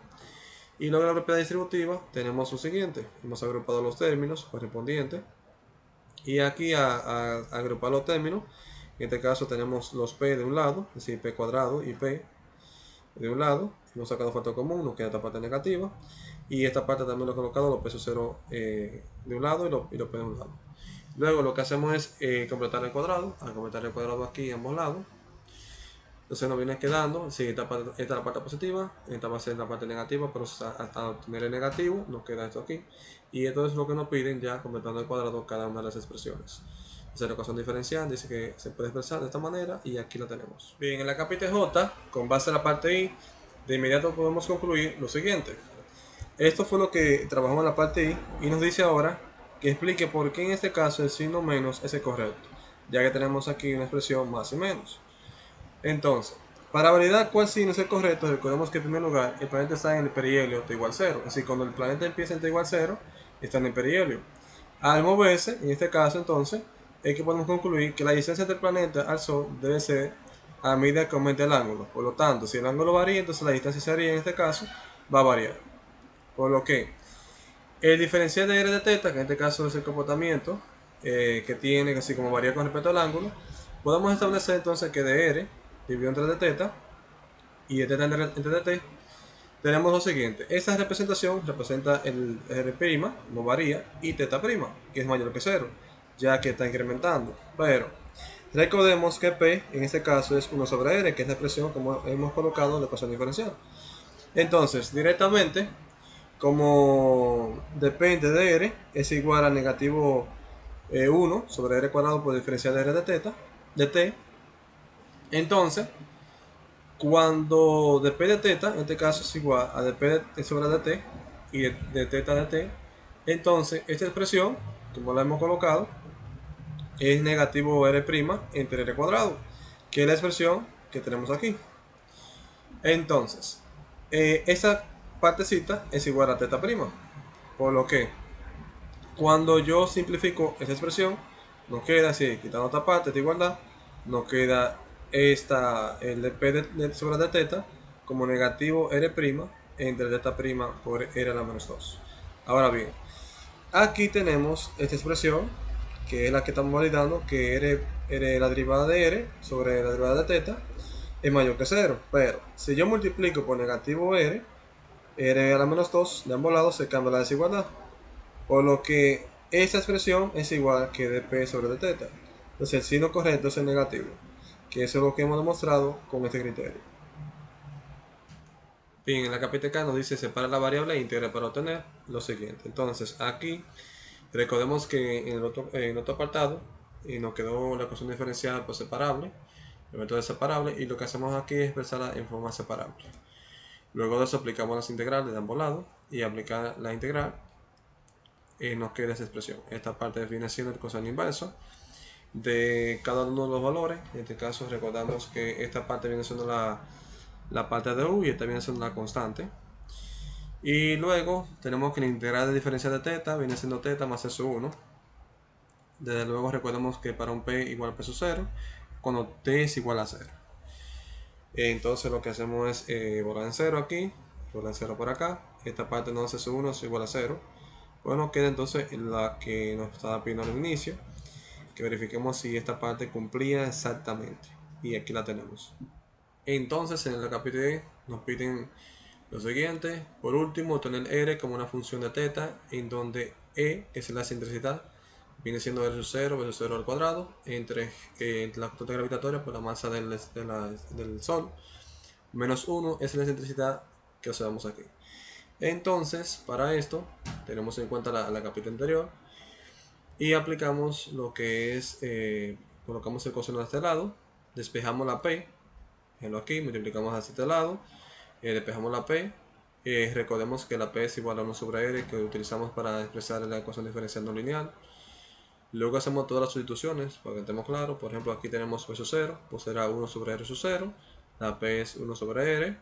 Y luego de la propiedad distributiva tenemos lo siguiente. Hemos agrupado los términos correspondientes. Y aquí a agrupar los términos, en este caso tenemos los P de un lado, es decir, P cuadrado y P de un lado. Hemos sacado factor común, nos queda esta parte negativa. Y esta parte también lo he colocado los P sub 0 de un lado y los P de un lado. Luego lo que hacemos es completar el cuadrado. Al completar el cuadrado aquí a ambos lados, entonces nos viene quedando, si esta es la parte positiva, esta va a ser la parte negativa, pero hasta obtener el negativo nos queda esto aquí. Y esto es lo que nos piden ya completando el cuadrado cada una de las expresiones. Entonces la ecuación diferencial dice que se puede expresar de esta manera y aquí la tenemos. Bien, en la capita J, con base en la parte I, de inmediato podemos concluir lo siguiente. Esto fue lo que trabajamos en la parte I y nos dice ahora que explique por qué en este caso el signo menos es el correcto, ya que tenemos aquí una expresión más y menos. Entonces, para validar cuál signo es el correcto, recordemos que en primer lugar el planeta está en el perihelio T igual 0. Es decir, cuando el planeta empieza en T igual 0, está en el perihelio. Al moverse, en este caso entonces, es que podemos concluir que la distancia del planeta al Sol debe ser a medida que aumente el ángulo. Por lo tanto, si el ángulo varía, entonces la distancia sería en este caso va a variar. Por lo que el diferencial de r de teta, que en este caso es el comportamiento que tiene, así como varía con respecto al ángulo, podemos establecer entonces que de r dividido entre de teta y de teta entre de t, tenemos lo siguiente. Esta representación representa el r', no varía, y teta', que es mayor que 0, ya que está incrementando. Pero recordemos que p en este caso es 1 sobre r, que es la expresión como hemos colocado en la ecuación diferencial. Entonces, directamente, como depende de r, es igual a negativo 1 sobre r cuadrado por diferencial de r de teta, de t. Entonces, cuando dp de teta, en este caso es igual a dp sobre dt y de teta de t, entonces esta expresión, como la hemos colocado, es negativo r' entre r cuadrado, que es la expresión que tenemos aquí. Entonces, esta partecita es igual a teta', por lo que cuando yo simplifico esta expresión, nos queda así, quitando esta parte de igualdad, nos queda el dp sobre de teta como negativo r' entre teta' por r a la menos 2. Ahora bien, aquí tenemos esta expresión, que es la que estamos validando, que la derivada de r sobre la derivada de teta es mayor que 0. Pero si yo multiplico por negativo r a la menos 2, de ambos lados se cambia la desigualdad. Por lo que esta expresión es igual que dp sobre de teta. Entonces el signo correcto es el negativo, que eso es lo que hemos demostrado con este criterio. Bien, en la capita K nos dice separa la variable e integra para obtener lo siguiente. Entonces aquí recordemos que en el otro apartado nos quedó la ecuación diferencial por separable, el método de separable, y lo que hacemos aquí es expresarla en forma separable. Luego de eso aplicamos las integrales de ambos lados y aplicar la integral nos queda esa expresión. Esta parte viene siendo el coseno inverso de cada uno de los valores. En este caso recordamos que esta parte viene siendo la parte de u y esta viene siendo la constante. Y luego tenemos que la integral de diferencia de teta viene siendo teta más s 1. Desde luego recordemos que para un p igual a p sub 0, cuando t es igual a 0. Entonces lo que hacemos es borrar en 0 aquí, borrar en 0 por acá. Esta parte no es s 1 es igual a 0. Bueno, queda entonces la que nos estaba pidiendo al inicio, que verifiquemos si esta parte cumplía exactamente, y aquí la tenemos. Entonces en el capítulo nos piden lo siguiente: por último, obtener r como una función de teta, en donde e es la excentricidad, viene siendo r sub 0 versus 0 al cuadrado entre la constante gravitatoria por la masa del Sol, menos 1 es la excentricidad que observamos aquí. Entonces, para esto, tenemos en cuenta la capita anterior y aplicamos lo que es, colocamos el coseno de este lado, despejamos la p, aquí, multiplicamos hacia este lado, despejamos la p, recordemos que la p es igual a 1 sobre r que utilizamos para expresar la ecuación diferencial no lineal. Luego hacemos todas las sustituciones para que estemos claros. Por ejemplo, aquí tenemos p sub 0, pues será 1 sobre r sub 0, la p es 1 sobre r.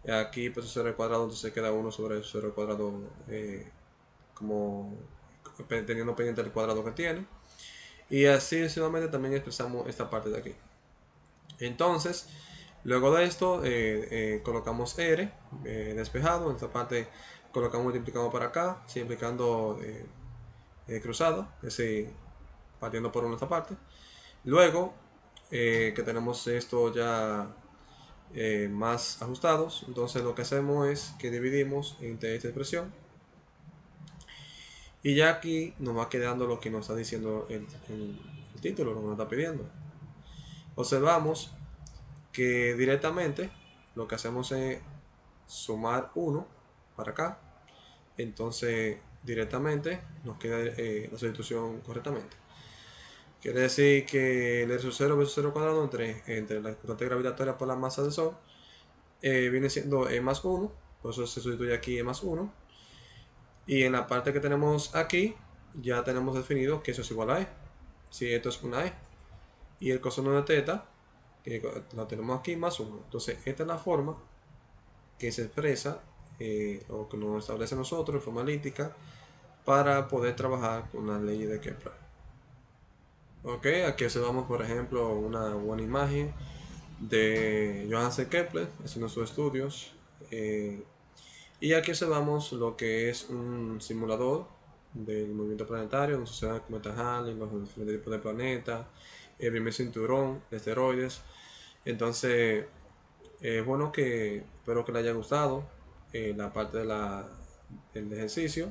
Aquí pues 0 al cuadrado, entonces queda 1 sobre 0 al cuadrado, como teniendo pendiente el cuadrado que tiene. Y así sucesivamente también expresamos esta parte de aquí. Entonces, luego de esto, colocamos R despejado. En esta parte colocamos multiplicando para acá, simplificando cruzado, es decir, partiendo por una esta parte. Luego que tenemos esto ya más ajustados, entonces lo que hacemos es que dividimos entre esta expresión. Y ya aquí nos va quedando lo que nos está diciendo el título, lo que nos está pidiendo. Observamos que directamente lo que hacemos es sumar 1 para acá. Entonces directamente nos queda la sustitución correctamente. Quiere decir que el R sub 0 versus 0 cuadrado entre la constante gravitatoria por la masa del Sol viene siendo E más 1. Por eso se sustituye aquí E más 1. Y en la parte que tenemos aquí ya tenemos definido que eso es igual a E. Si esto es una E. Y el coseno de teta, que lo tenemos aquí, más 1. Entonces esta es la forma que se expresa o que nos establece nosotros en forma elíptica para poder trabajar con las leyes de Kepler. Ok, aquí observamos por ejemplo una buena imagen de Johannes Kepler haciendo sus estudios, y aquí observamos lo que es un simulador del movimiento planetario, donde suceden el cometa Halley, los diferentes tipos de planetas, el primer cinturón de asteroides. Entonces bueno, que espero que les haya gustado la parte del ejercicio.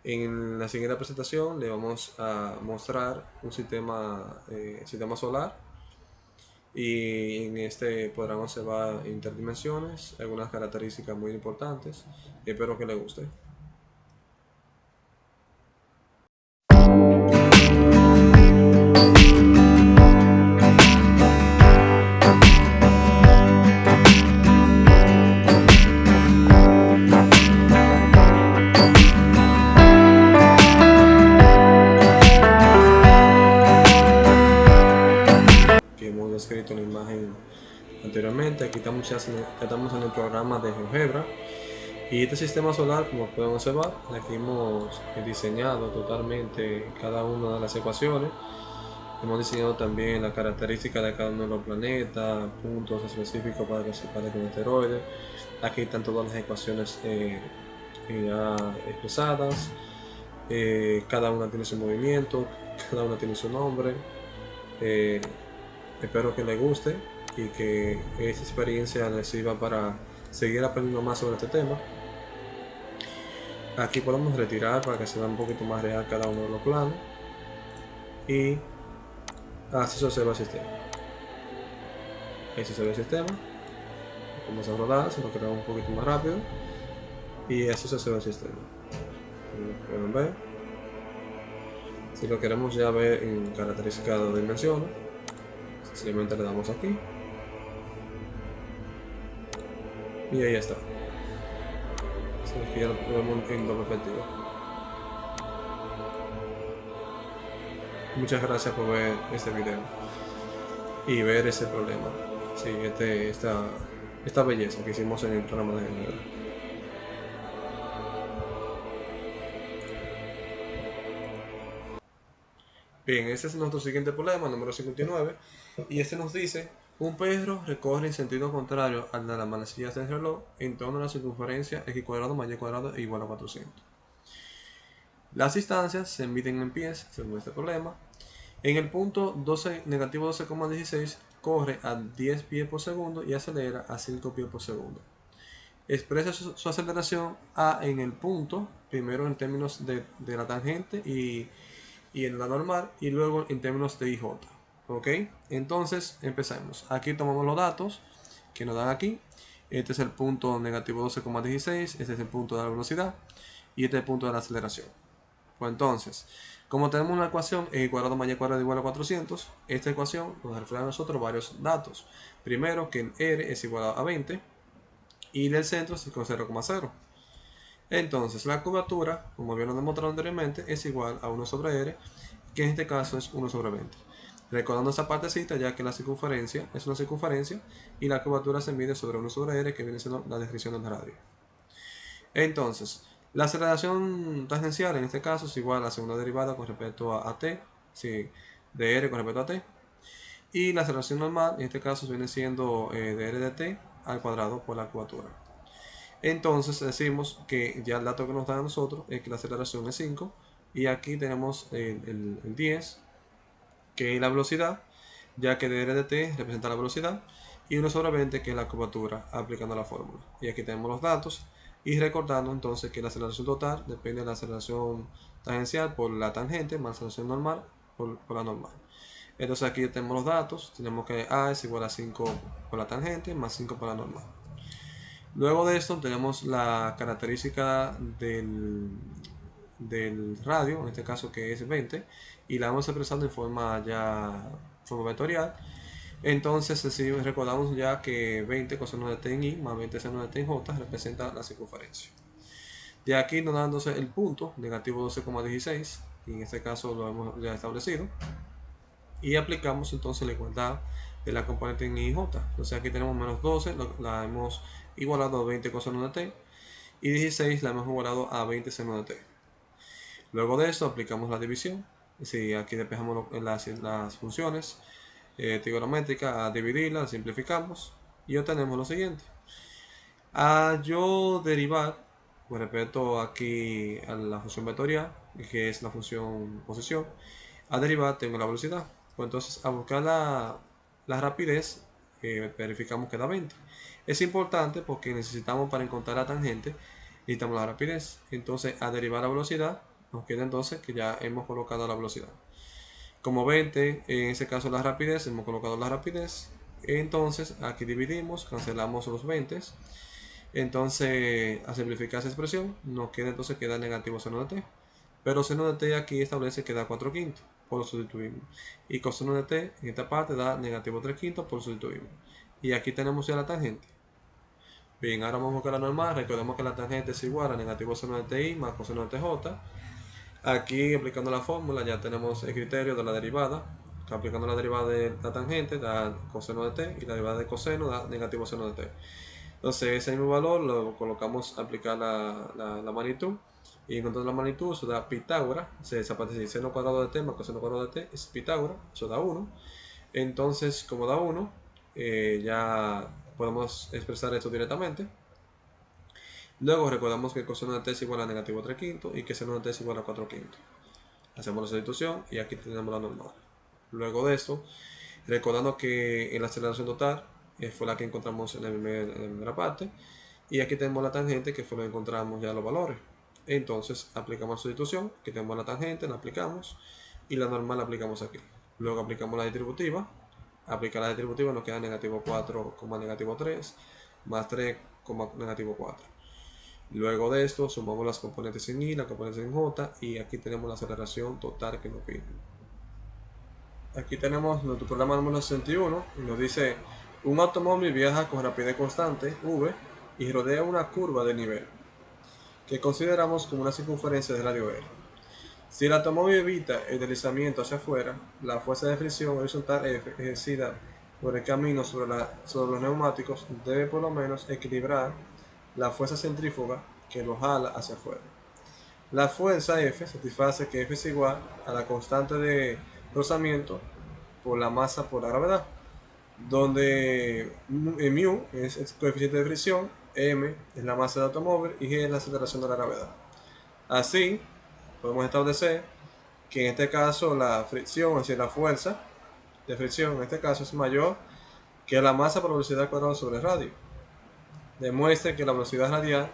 En la siguiente presentación le vamos a mostrar un sistema solar, y en este podrán observar interdimensiones, algunas características muy importantes. Espero que les guste. Que hemos descrito la imagen anteriormente. Aquí estamos en el programa de GeoGebra. Y este sistema solar, como pueden observar, aquí hemos diseñado totalmente cada una de las ecuaciones. Hemos diseñado también las características de cada uno de los planetas, puntos específicos para que se parezcan asteroides. Aquí están todas las ecuaciones ya expresadas. Cada una tiene su movimiento, cada una tiene su nombre. Espero que les guste y que esta experiencia les sirva para seguir aprendiendo más sobre este tema. Aquí podemos retirar para que se vea un poquito más real cada uno de los planos, y así se observa el sistema. Así se ve el sistema. Vamos a rodar, se lo crea un poquito más rápido, y así se observa el sistema. Como pueden ver, si lo queremos ya ver en características de dimensiones, simplemente le damos aquí y ahí está. Aquí ya lo vemos en doble perspectiva. Muchas gracias por ver este video y ver ese problema. Sí, esta belleza que hicimos en el programa de GeoGebra. Bien, este es nuestro siguiente problema, número 59, y este nos dice: un perro recorre en sentido contrario al de las manecillas del reloj en torno a la circunferencia x cuadrado más y cuadrado es igual a 400. Las distancias se miden en pies, según este problema. En el punto negativo 12,16 corre a 10 pies por segundo y acelera a 5 pies por segundo. Expresa su aceleración A en el punto, primero en términos de la tangente y en la normal, y luego en términos de IJ. Ok, entonces empecemos. Aquí tomamos los datos que nos dan aquí. Este es el punto negativo 12,16, este es el punto de la velocidad y este es el punto de la aceleración. Pues entonces, como tenemos una ecuación x cuadrado más y cuadrado igual a 400, esta ecuación nos refleja a nosotros varios datos. Primero, que el R es igual a 20 y del centro es con 0,0. Entonces la curvatura, como bien lo demostrado anteriormente, es igual a 1 sobre R, que en este caso es 1 sobre 20. Recordando esa partecita, ya que la circunferencia es una circunferencia y la curvatura se mide sobre 1 sobre r, que viene siendo la descripción del radio. Entonces, la aceleración tangencial en este caso es igual a la segunda derivada con respecto a t, sí, de r con respecto a t. Y la aceleración normal en este caso viene siendo de r de t al cuadrado por la curvatura. Entonces decimos que ya el dato que nos da a nosotros es que la aceleración es 5 y aquí tenemos el 10, que es la velocidad, ya que d de t representa la velocidad, y 1 sobre 20, que es la curvatura, aplicando la fórmula. Y aquí tenemos los datos, y recordando entonces que la aceleración total depende de la aceleración tangencial por la tangente, más la aceleración normal por la normal. Entonces aquí tenemos los datos, tenemos que A es igual a 5 por la tangente, más 5 por la normal. Luego de esto tenemos la característica del radio, en este caso que es 20, y la vamos expresando en forma vectorial. Entonces, si recordamos ya que 20 coseno de t en i más 20 seno de t en j representa la circunferencia. De aquí nos da entonces el punto, negativo 12,16, y en este caso lo hemos ya establecido. Y aplicamos entonces la igualdad de la componente en i y j. Entonces aquí tenemos menos 12, la hemos igualado a 20 coseno de t, y 16 la hemos igualado a 20 seno de t. Luego de eso aplicamos la división. Si aquí despejamos las funciones trigonométricas, a dividirlas, las simplificamos y obtenemos lo siguiente. A yo derivar con respecto aquí a la función vectorial, que es la función posición, a derivar tengo la velocidad. Pues entonces a buscar la rapidez, verificamos que da 20. Es importante porque necesitamos, para encontrar la tangente, necesitamos la rapidez. Entonces a derivar la velocidad, nos queda entonces que ya hemos colocado la velocidad. Como 20, en ese caso la rapidez, hemos colocado la rapidez. Entonces aquí dividimos, cancelamos los 20. Entonces, a simplificar esa expresión, nos queda entonces queda negativo seno de t. Pero seno de t aquí establece que da 4 quintos, por lo sustituimos. Y coseno de t en esta parte da negativo 3 quintos, por lo sustituimos. Y aquí tenemos ya la tangente. Bien, ahora vamos a buscar la normal. Recordemos que la tangente es igual a negativo seno de ti más coseno de tj. Aquí, aplicando la fórmula, ya tenemos el criterio de la derivada. Aplicando la derivada de la tangente da coseno de t, y la derivada de coseno da negativo seno de t. Entonces ese mismo valor lo colocamos a aplicar la magnitud, y encontrando la magnitud eso da Pitágoras. Se desaparece seno cuadrado de t más coseno cuadrado de t es Pitágoras, eso da 1. Entonces, como da 1, ya podemos expresar esto directamente. Luego recordamos que el coseno de t es igual a negativo 3 quintos y que seno de t es igual a 4 quintos. Hacemos la sustitución y aquí tenemos la normal. Luego de esto, recordando que en la aceleración total fue la que encontramos en la primera parte, y aquí tenemos la tangente, que fue lo que encontramos ya los valores. Entonces aplicamos la sustitución, que tenemos la tangente, la aplicamos, y la normal la aplicamos aquí. Luego aplicamos la distributiva. Aplicar la distributiva nos queda negativo 4, negativo 3 más 3, negativo 4. Luego de esto sumamos las componentes en i, las componentes en j, y aquí tenemos la aceleración total que nos pide. Aquí tenemos nuestro programa número 61 y nos dice: un automóvil viaja con rapidez constante, v, y rodea una curva de nivel, que consideramos como una circunferencia de radio r. Si el automóvil evita el deslizamiento hacia afuera, la fuerza de fricción horizontal F ejercida por el camino sobre los neumáticos debe por lo menos equilibrar la fuerza centrífuga que lo jala hacia afuera. La fuerza F satisface que F es igual a la constante de rozamiento por la masa por la gravedad, donde mu es el coeficiente de fricción, m es la masa del automóvil y g es la aceleración de la gravedad. Así, podemos establecer que en este caso la fricción, es decir, la fuerza de fricción en este caso es mayor que la masa por velocidad al cuadrado sobre el radio. Demuestre que la velocidad radial,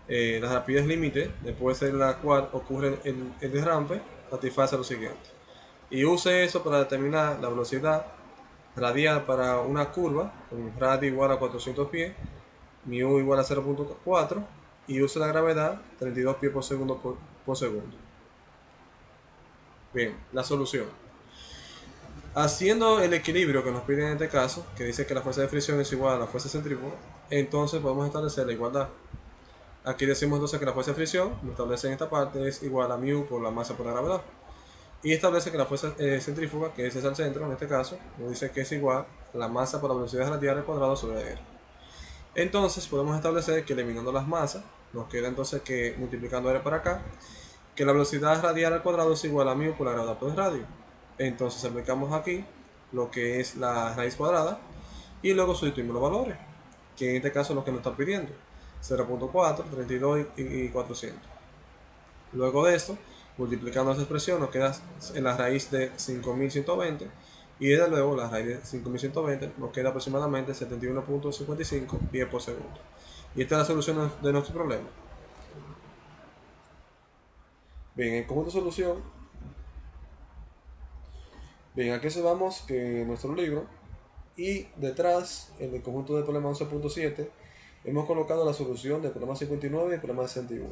la rapidez límite, después de la cual ocurre el derrampe, satisface lo siguiente. Y use eso para determinar la velocidad radial para una curva con radio igual a 400 pies, mu igual a 0.4, y use la gravedad 32 pies por segundo por segundo. Bien, la solución. Haciendo el equilibrio que nos pide en este caso, que dice que la fuerza de fricción es igual a la fuerza centrífuga, entonces podemos establecer la igualdad. Aquí decimos entonces que la fuerza de fricción, lo establece en esta parte, es igual a mu por la masa por la gravedad. y establece que la fuerza centrífuga, que es al centro en este caso, nos dice que es igual a la masa por la velocidad radial al cuadrado sobre r. Entonces podemos establecer que eliminando las masas, nos queda entonces que multiplicando r para acá, que la velocidad radial al cuadrado es igual a μ por la gravedad por el radio. Entonces aplicamos aquí lo que es la raíz cuadrada y luego sustituimos los valores, que en este caso es lo que nos están pidiendo, 0.4, 32 y 400. Luego de esto, multiplicando esa expresión, nos queda en la raíz de 5120 y desde luego la raíz de 5120 nos queda aproximadamente 71.55 pies por segundo. Y esta es la solución de nuestro problema. Bien, en conjunto de solución, bien, aquí observamos que nuestro libro y detrás, en el conjunto del problema 11.7, hemos colocado la solución del problema 59 y el problema 61.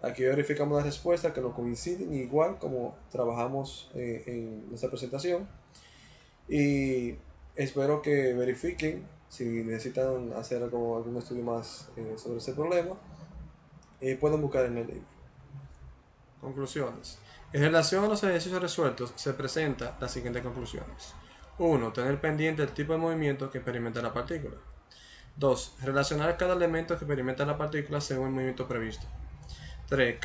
Aquí verificamos las respuestas que nos coinciden igual como trabajamos en nuestra presentación. Y espero que verifiquen si necesitan hacer algún estudio más sobre ese problema. Pueden buscar en el libro. Conclusiones. En relación a los ejercicios resueltos, se presentan las siguientes conclusiones. 1. Tener pendiente el tipo de movimiento que experimenta la partícula. 2. Relacionar cada elemento que experimenta la partícula según el movimiento previsto. 3.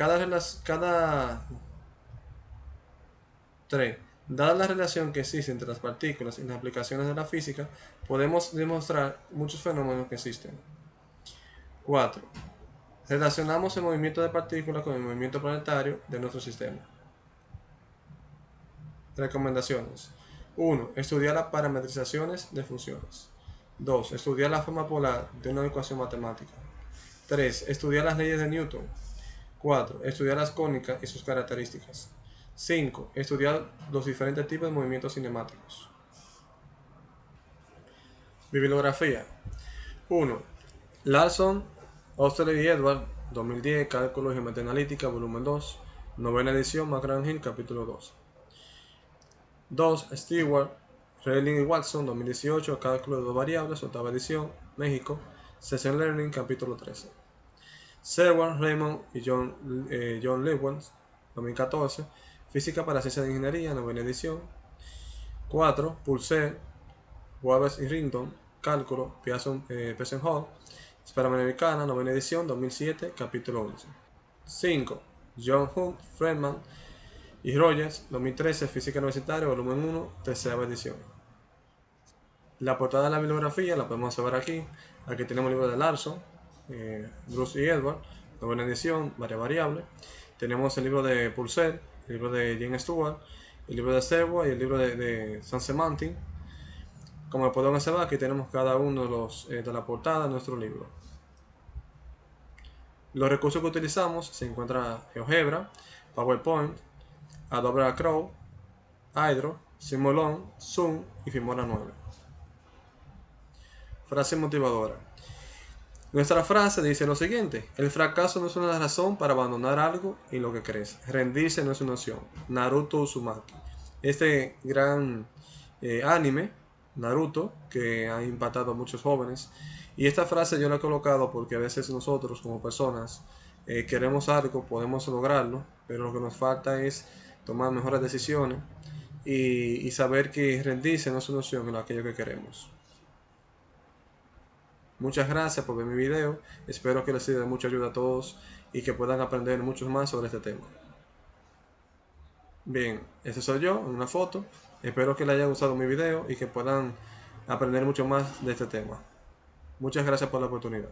Dada la relación que existe entre las partículas y las aplicaciones de la física, podemos demostrar muchos fenómenos que existen. 4. Relacionamos el movimiento de partículas con el movimiento planetario de nuestro sistema. Recomendaciones. 1. Estudiar las parametrizaciones de funciones. 2. Estudiar la forma polar de una ecuación matemática. 3. Estudiar las leyes de Newton. 4. Estudiar las cónicas y sus características. 5. Estudiar los diferentes tipos de movimientos cinemáticos. Bibliografía. 1. Larson, Osterley y Edward, 2010, Cálculo y Geometría Analítica, volumen 2, novena edición, McGraw-Hill, capítulo 2. 2. Stewart, Reiling y Watson, 2018, Cálculo de dos variables, octava edición, México, Session Learning, capítulo 13. Seward, Raymond y John Lewis, 2014, Física para Ciencias de Ingeniería, novena edición. 4. Purcell, Waves y Rington, Cálculo, Pearson Hall, Esfera Americana, novena edición, 2007, capítulo 11. 5. John Hunt, Friedman y Rogers, 2013, Física Universitaria, volumen 1, tercera edición. La portada de la bibliografía la podemos observar aquí. Aquí tenemos el libro de Larson, Bruce y Edward, novena edición, varias variables. Tenemos el libro de Purcell, el libro de James Stewart, el libro de Seward y el libro de Sansemantin. Como podemos observar, aquí tenemos cada uno de la portada de nuestro libro. Los recursos que utilizamos se encuentran GeoGebra, PowerPoint, Adobe Acrobat, Hydro, Simulon, Zoom y Filmora 9. Frase motivadora. Nuestra frase dice lo siguiente: el fracaso no es una razón para abandonar algo en lo que crees. Rendirse no es una opción. Naruto Uzumaki. Este gran anime, Naruto, que ha impactado a muchos jóvenes. Y esta frase yo la he colocado porque a veces nosotros como personas queremos algo, podemos lograrlo, pero lo que nos falta es tomar mejores decisiones y saber que rendirse no es una opción en aquello que queremos. Muchas gracias por ver mi video, espero que les sirva de mucha ayuda a todos y que puedan aprender mucho más sobre este tema. Bien, este soy yo en una foto, espero que les haya gustado mi video y que puedan aprender mucho más de este tema. Muchas gracias por la oportunidad.